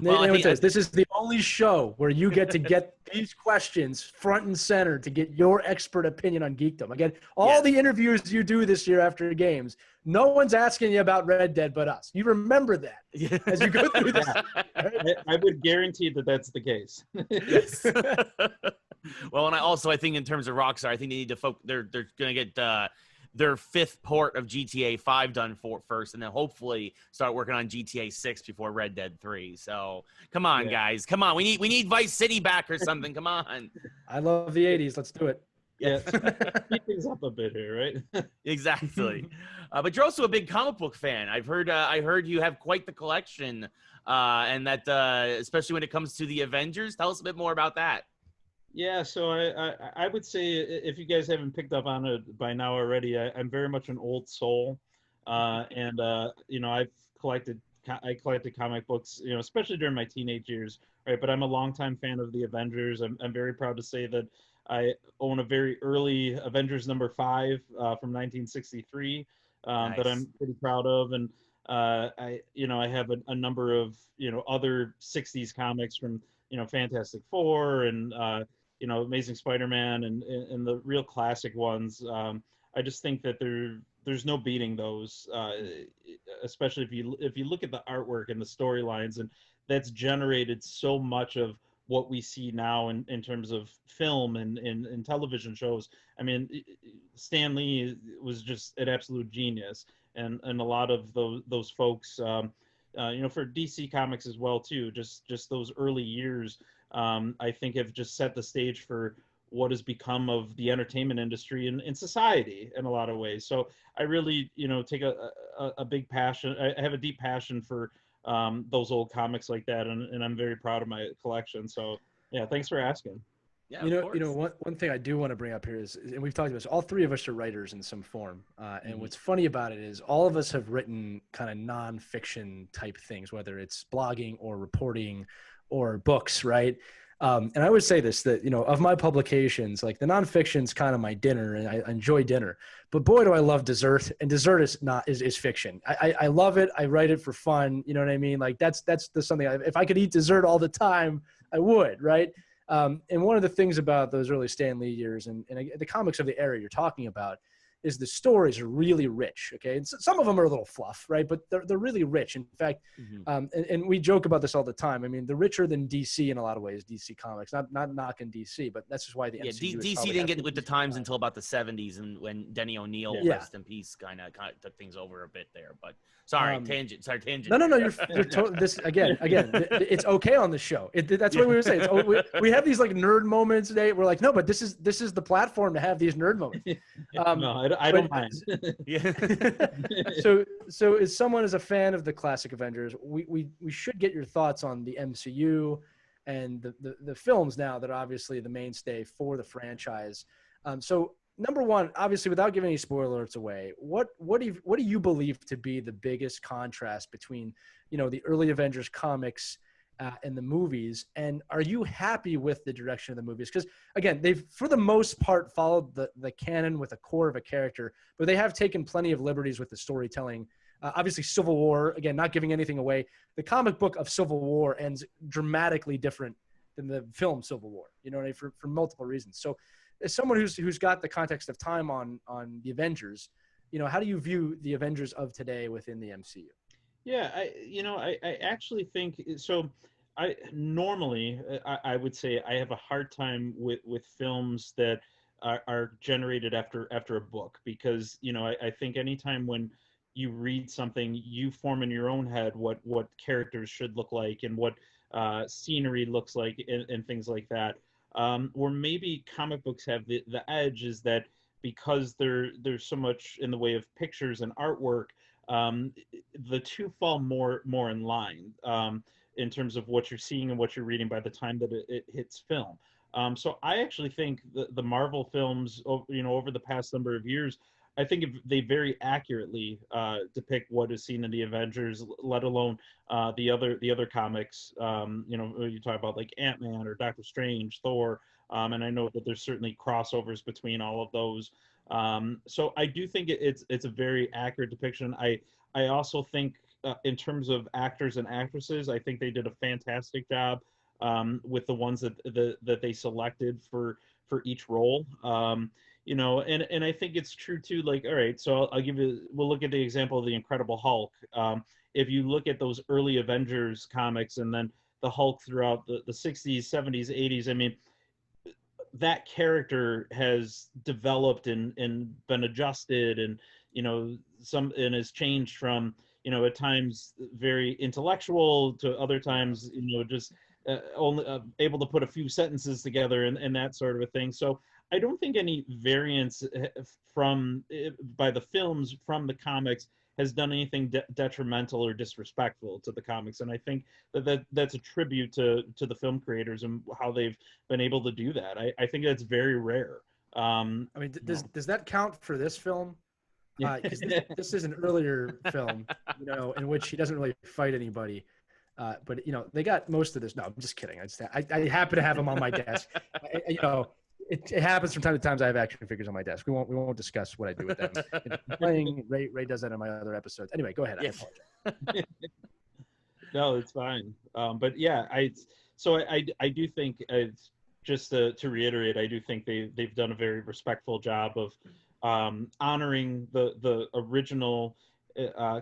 Well, this is the only show where you get to get these questions front and center to get your expert opinion on geekdom. Again, all the interviews you do this year after games, no one's asking you about Red Dead but us. You remember that as you go through this. I would guarantee that that's the case. Yes. Well, and I think in terms of Rockstar, I think they need to they're going to get their 5th port of GTA 5 done first, and then hopefully start working on GTA 6 before Red Dead 3. So come on, guys, come on. We need Vice City back or something. Come on. I love the 80s. Let's do it. Yeah, speed things up a bit here, right? Exactly. But you're also a big comic book fan. I heard you have quite the collection, and that especially when it comes to the Avengers. Tell us a bit more about that. Yeah, so I would say, if you guys haven't picked up on it by now already, I'm very much an old soul, and you know, I collected comic books, you know, especially during my teenage years, right? But I'm a longtime fan of the Avengers. I'm very proud to say that I own a very early Avengers #5 from 1963 Nice. that I'm pretty proud of, and I have a number of, you know, other 60s comics from, you know, Fantastic Four and you know, Amazing Spider-Man and the real classic ones. I just think that there's no beating those, especially if you look at the artwork and the storylines, and that's generated so much of what we see now in terms of film and television shows. I mean, Stan Lee was just an absolute genius, and a lot of those folks, you know, for DC Comics as well too. Just those early years, I think have just set the stage for what has become of the entertainment industry and society in a lot of ways. So I really, you know, take a big passion. I have a deep passion for those old comics like that, and I'm very proud of my collection. So yeah, thanks for asking. Yeah, You know, one thing I do want to bring up here is, and we've talked about this, all three of us are writers in some form. And what's funny about it is all of us have written kind of nonfiction type things, whether it's blogging or reporting or books, right? And I would say this, that, you know, of my publications, like the nonfiction's kind of my dinner, and I enjoy dinner, but boy, do I love dessert, and dessert is fiction. I love it. I write it for fun. You know what I mean? Like that's something, if I could eat dessert all the time, I would, right? And one of the things about those early Stan Lee years and the comics of the era you're talking about is the stories are really rich. Okay. And some of them are a little fluff, right? But they're really rich. In fact, and we joke about this all the time. I mean, they're richer than DC in a lot of ways, DC Comics, not knocking DC, but that's just why the MCU DC didn't get with the times until about the 70s, and when Denny O'Neil, rest in peace, kind of took things over a bit there. But sorry, tangent. No, you're this again. It's okay on the show. That's what we were saying. We have these like nerd moments today. We're like, no, but this is the platform to have these nerd moments. No, I don't mind. Yeah. So as someone as a fan of the classic Avengers, we should get your thoughts on the MCU and the films now that are obviously the mainstay for the franchise. So number one, obviously, without giving any spoilers away, what do you believe to be the biggest contrast between, you know, the early Avengers comics and the movies, and are you happy with the direction of the movies? Because again, they've for the most part followed the canon with a core of a character, but they have taken plenty of liberties with the storytelling. Obviously, Civil War, again, not giving anything away. The comic book of Civil War ends dramatically different than the film Civil War. You know what I mean? For multiple reasons. So, as someone who's got the context of time on the Avengers, you know, how do you view the Avengers of today within the MCU? Yeah, I actually think so. I normally I would say I have a hard time with films that are generated after a book, because, you know, I think anytime when you read something, you form in your own head what characters should look like and what scenery looks like and things like that. Or maybe comic books have the edge is that because there's so much in the way of pictures and artwork, the two fall more in line in terms of what you're seeing and what you're reading by the time that it hits film. So I actually think the Marvel films, you know, over the past number of years, I think they very accurately depict what is seen in the Avengers, let alone the other comics. You know, you talk about like Ant-Man or Doctor Strange, Thor, and I know that there's certainly crossovers between all of those. So I do think it's a very accurate depiction. I also think in terms of actors and actresses, I think they did a fantastic job with the ones that they selected for each role. You know, and I think it's true too. Like, all right, so we'll look at the example of the Incredible Hulk. If you look at those early Avengers comics and then the Hulk throughout the 60s, 70s, 80s, I mean, that character has developed and been adjusted, and and has changed from at times very intellectual to other times just only able to put a few sentences together and that sort of a thing. So I don't think any variance from by the films from the comics has done anything detrimental or disrespectful to the comics, and I think that's a tribute to the film creators and how they've been able to do that. I think that's very rare. I mean, does that count for this film? Because this is an earlier film, in which he doesn't really fight anybody. But they got most of this. No, I'm just kidding. I happen to have them on my desk. It happens from time to time. I have action figures on my desk. We won't discuss what I do with them. Playing Ray does that in my other episodes. Anyway, go ahead. Yes. I apologize. No, it's fine. But yeah, I do think just to reiterate, I do think they've done a very respectful job of honoring the original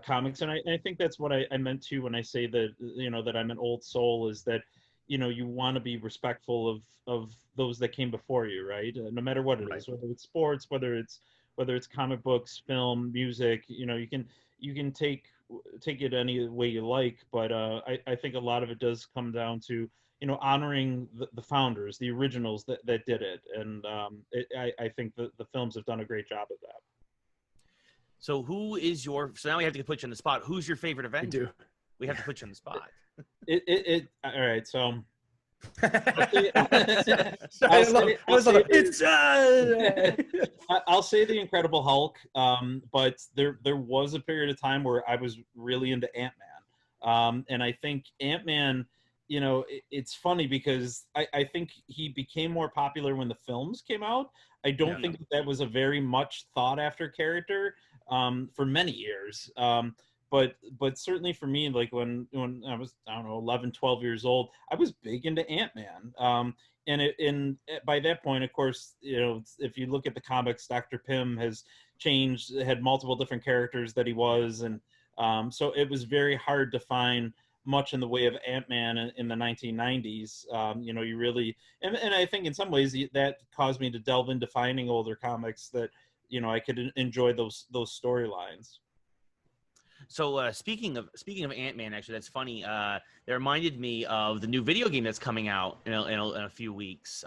comics, and I think that's what I meant to when I say that that I'm an old soul, is that you want to be respectful of those that came before you, right? No matter what it is, whether it's sports, whether it's comic books, film, music, you can take it any way you like, but I think a lot of it does come down to honoring the founders, the originals that did it, and I think the films have done a great job of that. So so now we have to put you on the spot. Who's your favorite Avenger? We have to put you on the spot. All right, so I'll say the Incredible Hulk, but there was a period of time where I was really into Ant-Man, and I think Ant-Man, it's funny because I think he became more popular when the films came out. I don't think that was a very much thought after character for many years. But certainly for me, like when I was, I don't know, 11, 12 years old, I was big into Ant-Man. And by that point, of course, if you look at the comics, Dr. Pym has changed, had multiple different characters that he was. And so it was very hard to find much in the way of Ant-Man in the 1990s. You really, and I think in some ways that caused me to delve into finding older comics that, I could enjoy those storylines. So speaking of Ant-Man, actually, that's funny. That reminded me of the new video game that's coming out in a few weeks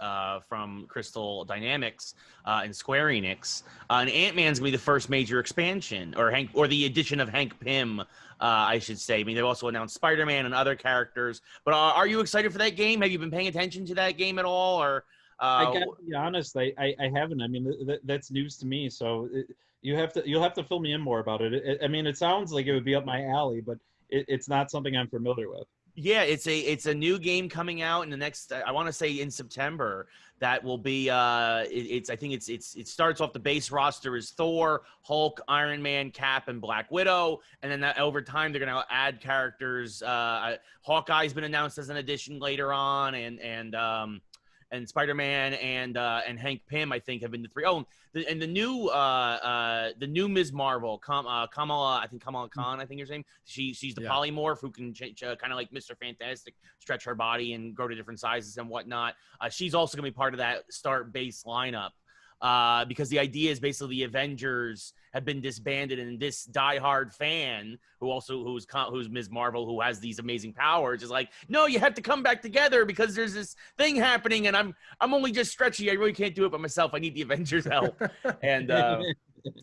from Crystal Dynamics and Square Enix. And Ant-Man's gonna be the first major expansion, or the addition of Hank Pym, I should say. I mean, they've also announced Spider-Man and other characters. But are you excited for that game? Have you been paying attention to that game at all, or? I gotta be honest, I haven't. I mean, that's news to me. So you'll have to fill me in more about it. I mean, it sounds like it would be up my alley, but it's not something I'm familiar with. Yeah, it's a new game coming out in the next, I want to say in September, that will be I think it starts off, the base roster is Thor, Hulk, Iron Man, Cap, and Black Widow, and then over time they're going to add characters. Hawkeye's been announced as an addition later on, and Spider-Man and Hank Pym, I think, have been the three. Oh, and the new Ms. Marvel, Kamala Khan, I think her name. She's the polymorph who can kind of like Mr. Fantastic, stretch her body and grow to different sizes and whatnot. She's also gonna be part of that start base lineup. Because the idea is basically the Avengers have been disbanded, and this diehard fan who's Ms. Marvel, who has these amazing powers, is like, no, you have to come back together because there's this thing happening, and I'm only just stretchy. I really can't do it by myself. I need the Avengers' help. And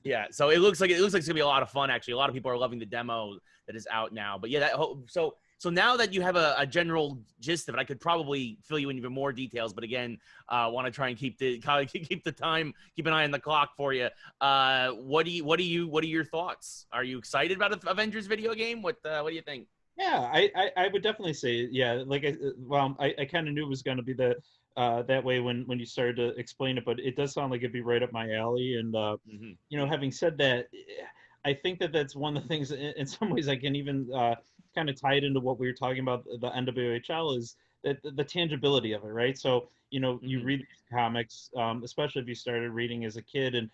yeah, so it looks like it's gonna be a lot of fun. Actually, a lot of people are loving the demo that is out now. But yeah, So now that you have a general gist of it, I could probably fill you in even more details. But again, want to try and keep the time, keep an eye on the clock for you. What are your thoughts? Are you excited about the Avengers video game? What do you think? Yeah, I would definitely say, yeah. Like I kind of knew it was going to be that way when you started to explain it, but it does sound like it'd be right up my alley. And having said that, I think that's one of the things. In some ways, I can even kind of tie it into what we were talking about, the NWHL, is that the tangibility of it, right? So you read these comics, especially if you started reading as a kid, and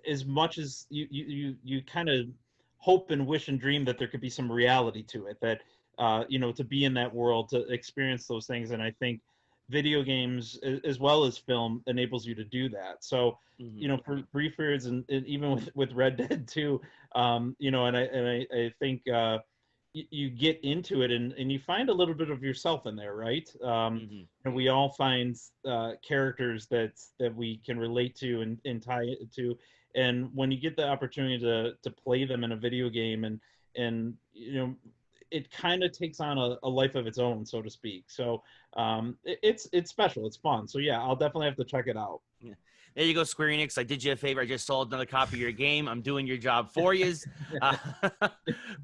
as much as you kind of hope and wish and dream that there could be some reality to it, that to be in that world, to experience those things. And I think video games as well as film enables you to do that. So, Mhm. for brief periods, and even with Red Dead 2, I think you get into it, and you find a little bit of yourself in there, right? Mhm. And we all find characters that we can relate to and tie it to. And when you get the opportunity to play them in a video game, and it kind of takes on a life of its own, so to speak. So it's special. It's fun. So yeah, I'll definitely have to check it out. Yeah. There you go, Square Enix. I did you a favor. I just sold another copy of your game. I'm doing your job for you. Uh,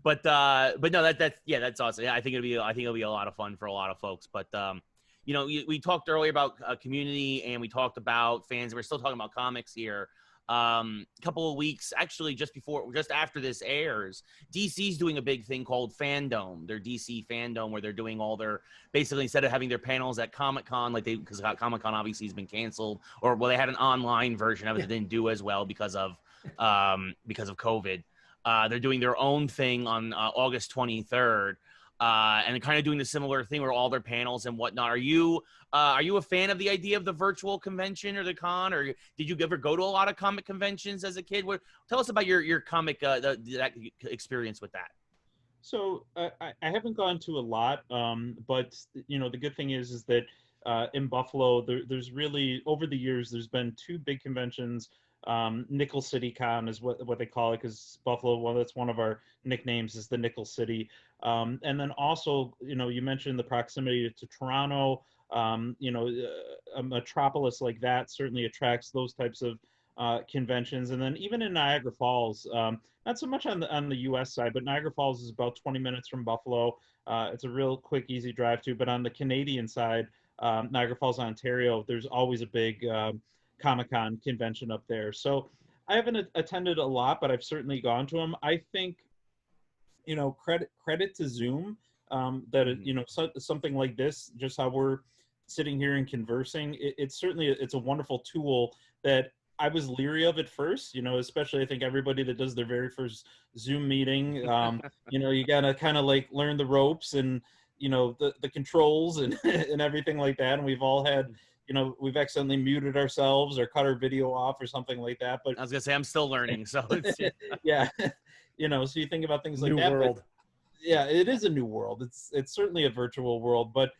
but no, that's awesome. Yeah, I think it'll be a lot of fun for a lot of folks. But we talked earlier about community, and we talked about fans. We're still talking about comics here. A couple of weeks, actually, just after this airs, DC's doing a big thing called Fandom. Their DC Fandom, where they're doing all their, basically, instead of having their panels at Comic-Con, because Comic-Con obviously has been canceled, or they had an online version of it that didn't do as well because of COVID. They're doing their own thing on August 23rd. And kind of doing the similar thing where all their panels and whatnot. Are you a fan of the idea of the virtual convention or the con, or did you ever go to a lot of comic conventions as a kid? Tell us about your comic that experience with that. So I haven't gone to a lot, but the good thing is that in Buffalo, there's really, over the years, there's been two big conventions. Nickel City Con is what they call it, because Buffalo, well, that's one of our nicknames, is the Nickel City. And then also, you mentioned the proximity to Toronto. A metropolis like that certainly attracts those types of conventions. And then even in Niagara Falls, not so much on the U.S. side, but Niagara Falls is about 20 minutes from Buffalo. It's a real quick, easy drive to. But on the Canadian side, Niagara Falls, Ontario, there's always a big Comic-Con convention up there. So I haven't attended a lot, but I've certainly gone to them. I think, credit to Zoom, that something like this, just how we're sitting here and conversing, it's certainly it's a wonderful tool that I was leery of at first, especially I think everybody that does their very first Zoom meeting, you gotta kind of like learn the ropes and, the controls and, and everything like that. And we've all had, we've accidentally muted ourselves or cut our video off or something like that. But I was gonna say, I'm still learning. So it's, yeah, so you think about things like New that. world. But yeah, it is a new world. It's certainly a virtual world, but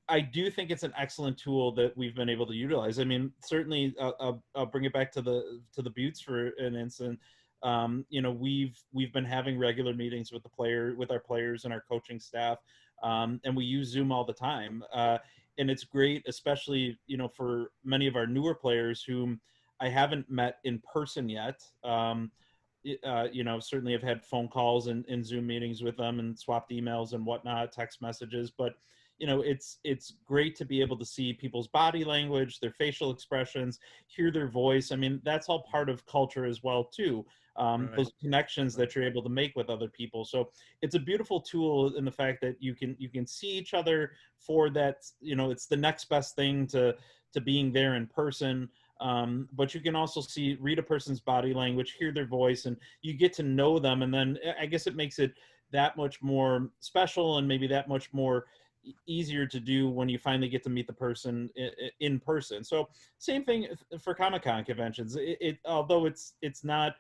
I do think it's an excellent tool that we've been able to utilize. I mean, certainly, I'll bring it back to the Beauts for an instant. We've been having regular meetings with our players and our coaching staff, and we use Zoom all the time. And it's great, especially for many of our newer players whom I haven't met in person yet. Certainly have had phone calls and Zoom meetings with them and swapped emails and whatnot, text messages, but it's great to be able to see people's body language, their facial expressions, hear their voice. I mean, that's all part of culture as well too. Right. Those connections that you're able to make with other people. So it's a beautiful tool in the fact that you can see each other for that. It's the next best thing to being there in person. But you can also read a person's body language, hear their voice, and you get to know them. And then I guess it makes it that much more special and maybe that much more easier to do when you finally get to meet the person in person. So same thing for Comic-Con conventions. Although it's not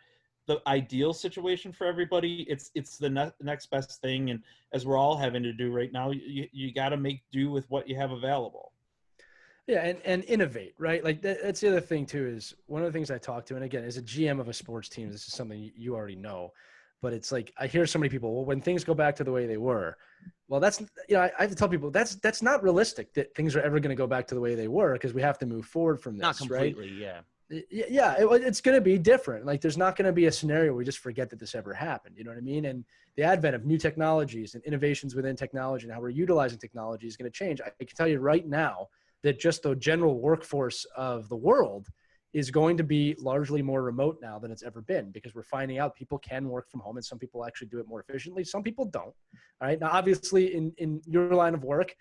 the ideal situation for everybody, it's the next best thing. And as we're all having to do right now, you got to make do with what you have available. Yeah, and innovate, right? Like that's the other thing too, is one of the things I talk to, and again, as a GM of a sports team, this is something you already know, but it's like, I hear so many people, well, when things go back to the way they were, well, that's, I have to tell people that's not realistic that things are ever going to go back to the way they were, because we have to move forward from this, not completely, right? Yeah. Yeah, it's going to be different. Like there's not going to be a scenario where we just forget that this ever happened. You know what I mean? And the advent of new technologies and innovations within technology and how we're utilizing technology is going to change. I can tell you right now that just the general workforce of the world is going to be largely more remote now than it's ever been, because we're finding out people can work from home and some people actually do it more efficiently. Some people don't. All right. Now, obviously in your line of work,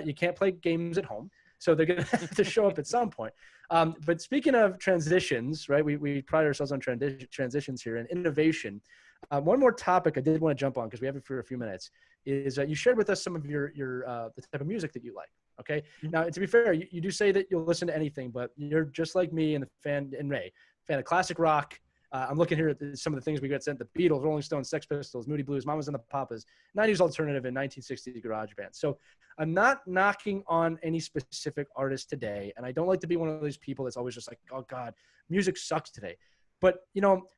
you can't play games at home. So they're going to have to show up at some point. But speaking of transitions, right, we pride ourselves on transitions here and innovation. One more topic I did want to jump on, because we have it for a few minutes, is you shared with us some of your the type of music that you like. Okay. Mhm. Now, to be fair, you do say that you'll listen to anything, but you're just like me and the fan and Ray, fan of classic rock. I'm looking here at some of the things we got sent: the Beatles, Rolling Stones, Sex Pistols, Moody Blues, Mamas and the Papas, 90s alternative, and 1960s garage band. So I'm not knocking on any specific artist today, and I don't like to be one of those people that's always just like, oh God, music sucks today. But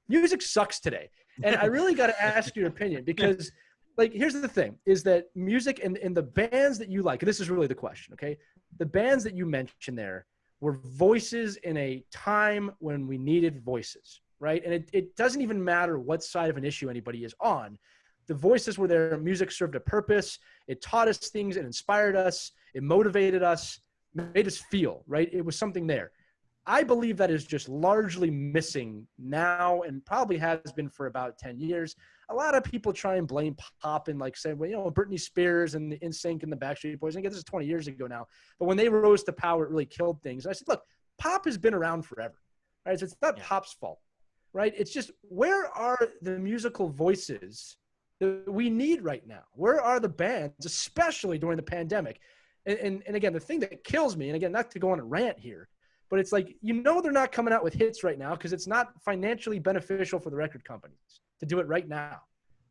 music sucks today, and I really got to ask your opinion because, like, here's the thing: is that music and the bands that you like. And this is really the question, okay? The bands that you mentioned there were voices in a time when we needed voices. Right. And it doesn't even matter what side of an issue anybody is on. The voices were there. Music served a purpose. It taught us things. It inspired us. It motivated us, made us feel, right? It was something there. I believe that is just largely missing now and probably has been for about 10 years. A lot of people try and blame pop and like say, well, Britney Spears and the NSYNC and the Backstreet Boys. I guess this is 20 years ago now. But when they rose to power, it really killed things. And I said, look, pop has been around forever. Right? So it's not pop's fault. Right? It's just, where are the musical voices that we need right now? Where are the bands, especially during the pandemic? And again, the thing that kills me, and again, not to go on a rant here, but it's like, they're not coming out with hits right now because it's not financially beneficial for the record companies to do it right now.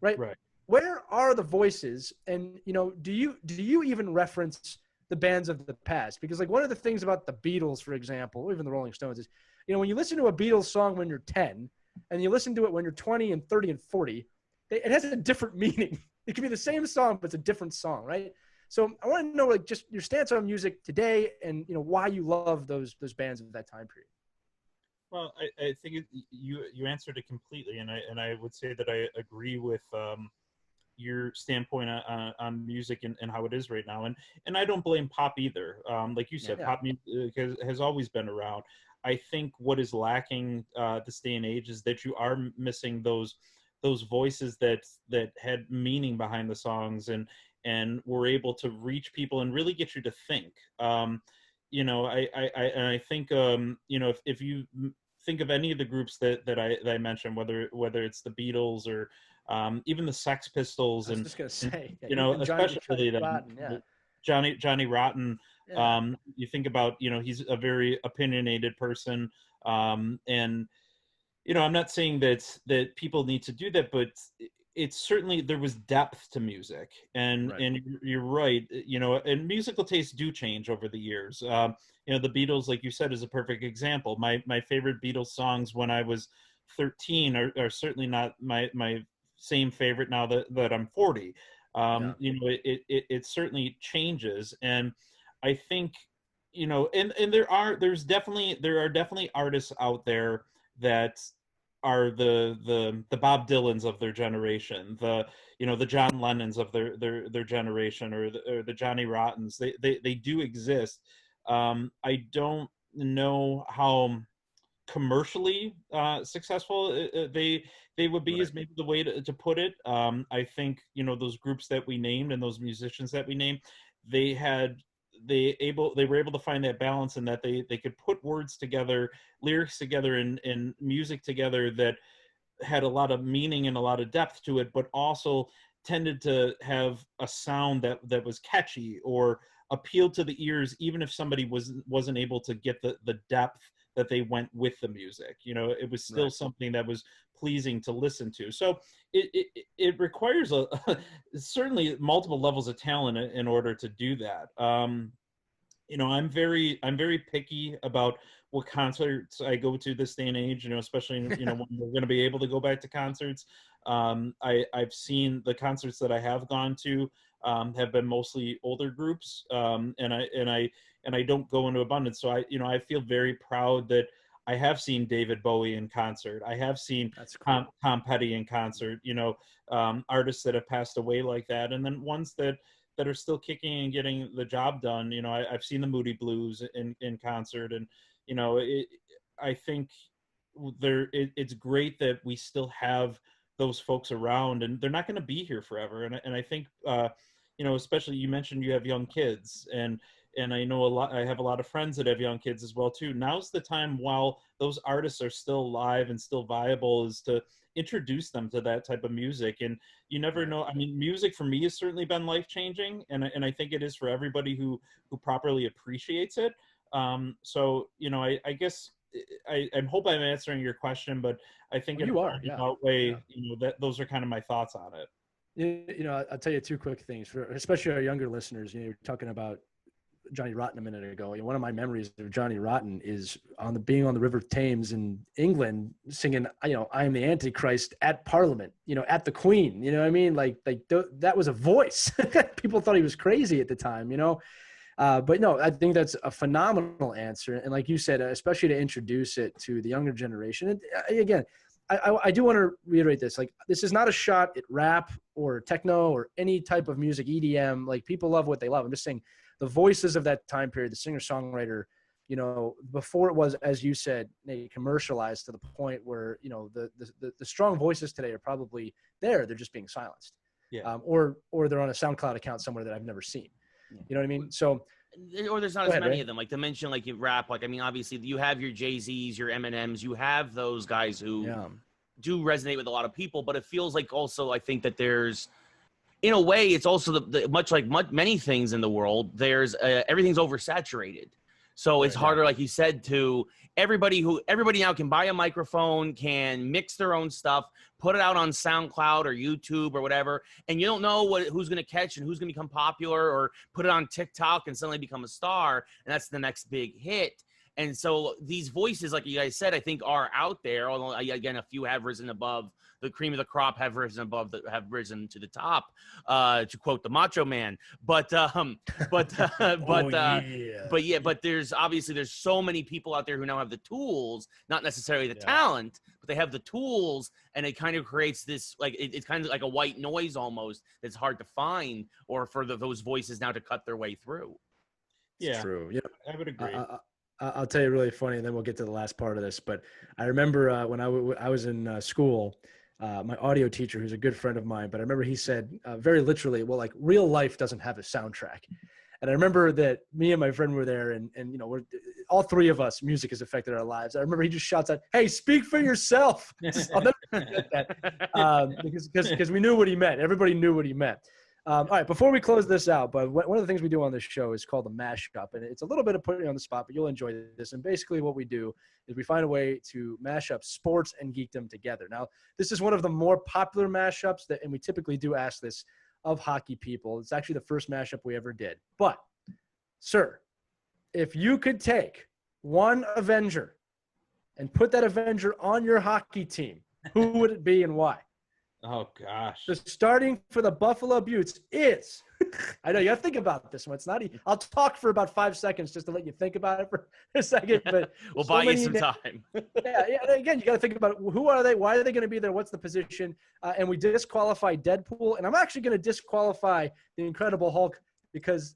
Right? Right. Where are the voices? And, do you even reference the bands of the past? Because like one of the things about the Beatles, for example, or even the Rolling Stones is, when you listen to a Beatles song when you're 10 and you listen to it when you're 20 and 30 and 40, it has a different meaning. It can be the same song, but it's a different song, right? So I want to know, like, just your stance on music today and, why you love those bands of that time period. Well, I think you answered it completely, and I would say that I agree with your standpoint on music and how it is right now, and I don't blame pop either. Like you said, pop music has always been around. I think what is lacking this day and age is that you are missing those voices that had meaning behind the songs and were able to reach people and really get you to think. I think if you think of any of the groups that I mentioned, whether it's the Beatles or even the Sex Pistols, I was just gonna say, especially Johnny Rotten. Yeah. You think about, he's a very opinionated person, and I'm not saying that people need to do that, but it's certainly, there was depth to music, and you're right, and musical tastes do change over the years. The Beatles, like you said, is a perfect example. My favorite Beatles songs when I was 13 are certainly not my same favorite now that I'm 40. It certainly changes, and I think and there are definitely artists out there that are the Bob Dylans of their generation, the John Lennons of their generation, or the Johnny Rottens. They do exist. I don't know how commercially successful they would be, is maybe the way to put it. I think those groups that we named and those musicians that we named, they were able to find that balance, in that they could put words together, lyrics together, and music together that had a lot of meaning and a lot of depth to it, but also tended to have a sound that was catchy or appealed to the ears, even if somebody wasn't able to get the depth that they went with the music. It was still something that was pleasing to listen to. So it requires certainly multiple levels of talent in order to do that. I'm very picky about what concerts I go to this day and age, especially when we're going to be able to go back to concerts. I've seen the concerts that I have gone to have been mostly older groups, and I don't go into abundance. So I feel very proud that I have seen David Bowie in concert. I have seen Tom Petty in concert. Artists that have passed away like that, and then ones that are still kicking and getting the job done. I've seen the Moody Blues in concert, and I think it's great that we still have those folks around, and they're not going to be here forever. And I think especially, you mentioned you have young kids, and and I know I have a lot of friends that have young kids as well too. Now's the time, while those artists are still alive and still viable, is to introduce them to that type of music. And you never know. I mean, music for me has certainly been life changing, and I think it is for everybody who properly appreciates it. So I guess I hope I'm answering your question, but I think in a roundabout way, that those are kind of my thoughts on it. I'll tell you two quick things for especially our younger listeners. You're talking about Johnny Rotten a minute ago. One of my memories of Johnny Rotten is being on the River Thames in England, singing, I am the Antichrist at Parliament, at the Queen. You know what I mean? Like that was a voice. People thought he was crazy at the time. But no, I think that's a phenomenal answer. And like you said, especially to introduce it to the younger generation. And again, I do want to reiterate this. Like, this is not a shot at rap or techno or any type of music, EDM. Like, people love what they love. I'm just saying the voices of that time period, the singer-songwriter, before it was, as you said, commercialized to the point where, the strong voices today are probably there. They're just being silenced. Yeah. Or they're on a SoundCloud account somewhere that I've never seen. You know what I mean? So, or there's not as many of them. Like, to mention, like, you rap, like, I mean, obviously you have your Jay-Z's, your Eminems, you have those guys who do resonate with a lot of people, but it feels like also, I think that there's, in a way, it's also much like many things in the world, there's everything's oversaturated. So it's harder, like you said, to everybody now can buy a microphone, can mix their own stuff, put it out on SoundCloud or YouTube or whatever, and you don't know who's going to catch and who's going to become popular, or put it on TikTok and suddenly become a star, and that's the next big hit. And so these voices, like you guys said, I think are out there. Although, again, a few have risen above the cream of the crop, have risen to the top, to quote the Macho Man. But there's so many people out there who now have the tools, not necessarily the talent, but they have the tools, and it kind of creates this, like, it's kind of like a white noise almost that's hard to find, or for those voices now to cut their way through. It's true. Yeah, I would agree. I'll tell you really funny, and then we'll get to the last part of this. But I remember when I was in school, my audio teacher, who's a good friend of mine, but I remember he said very literally, well, like, real life doesn't have a soundtrack. And I remember that me and my friend were there, and we're all three of us, music has affected our lives. I remember he just shouts out, "Hey, speak for yourself." I'll never forget that, because we knew what he meant. Everybody knew what he meant. All right, before we close this out, but one of the things we do on this show is called a mashup, and it's a little bit of putting you on the spot, but you'll enjoy this. And basically what we do is we find a way to mash up sports and geekdom together. Now, this is one of the more popular mashups and we typically do ask this of hockey people. It's actually the first mashup we ever did. But, sir, if you could take one Avenger and put that Avenger on your hockey team, who would it be and why? Oh, gosh. The starting for the Buffalo Beauts is – I know you got to think about this one. It's not – I'll talk for about 5 seconds just to let you think about it for a second. But we'll buy you some time. Yeah. Again, you got to think about who are they? Why are they going to be there? What's the position? And we disqualify Deadpool. And I'm actually going to disqualify the Incredible Hulk because,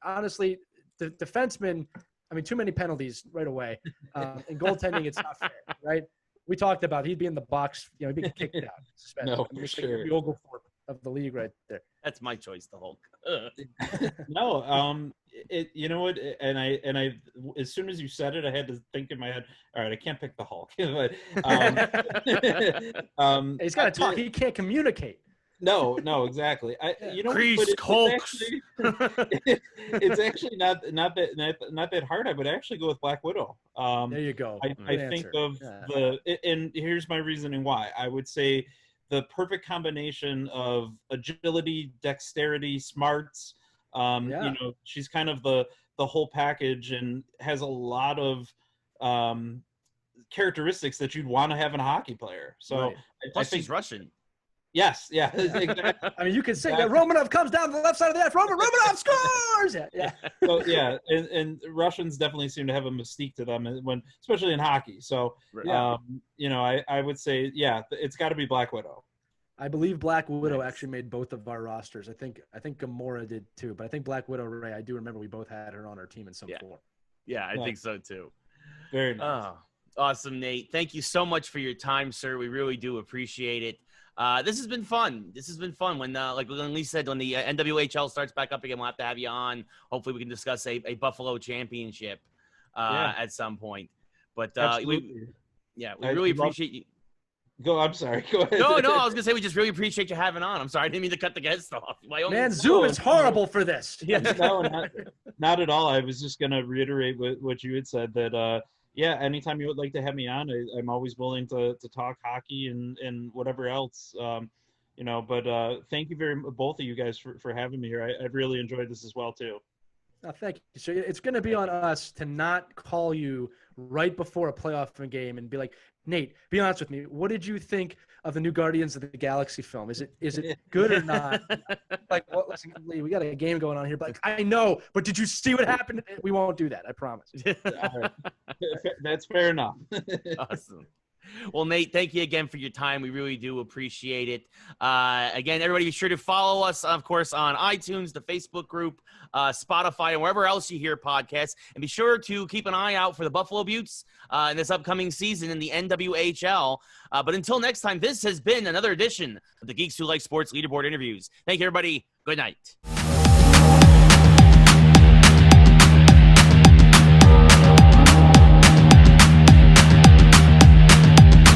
honestly, the defenseman – I mean, too many penalties right away. And goaltending, it's not fair, right? We talked about he'd be in the box, he'd be kicked out, suspended. No, for sure. The Oglethorpe of the league right there. That's my choice, the Hulk. No, you know what? And I, as soon as you said it, I had to think in my head. All right, I can't pick the Hulk, but he's got to talk. He can't communicate. No, exactly. It's actually not that hard. I would actually go with Black Widow. There you go. I think of and here's my reasoning why. I would say the perfect combination of agility, dexterity, smarts. She's kind of the whole package and has a lot of characteristics that you'd want to have in a hockey player. So I think she's Russian. Yes, yeah. Exactly. I mean, you can say that Romanov comes down the left side of the net. Romanov scores. Yeah. So and Russians definitely seem to have a mystique to them especially in hockey. So, I would say, it's got to be Black Widow. I believe Black Widow actually made both of our rosters. I think Gamora did too, but I think Black Widow, Ray, I do remember we both had her on our team in some form. Yeah, I think so too. Very nice. Oh, awesome, Nate. Thank you so much for your time, sir. We really do appreciate it. This has been fun. When, like Lee said, when the NWHL starts back up again, we'll have to have you on. Hopefully we can discuss a Buffalo championship at some point. But we really appreciate you. I'm sorry. Go ahead. No, I was gonna say we just really appreciate you having on. I'm sorry, I didn't mean to cut the guest off. Man, Zoom is horrible for this. Yeah, no, not at all. I was just gonna reiterate what you had said that. Anytime you would like to have me on, I'm always willing to talk hockey and whatever else. But thank you both of you guys for having me here. I've really enjoyed this as well too. Oh, thank you. So it's going to be on us to not call you right before a playoff game and be like, Nate, be honest with me. What did you think of the new Guardians of the Galaxy film? Is it good or not? Like, well, listen, Lee, we got a game going on here. But I know, but did you see what happened? We won't do that. I promise. All right. That's fair enough. Awesome. Well, Nate, thank you again for your time. We really do appreciate it. Again, everybody be sure to follow us, of course, on iTunes, the Facebook group, Spotify, and wherever else you hear podcasts. And be sure to keep an eye out for the Buffalo Beauts in this upcoming season in the NWHL. But until next time, this has been another edition of the Geeks Who Like Sports Leaderboard interviews. Thank you, everybody. Good night.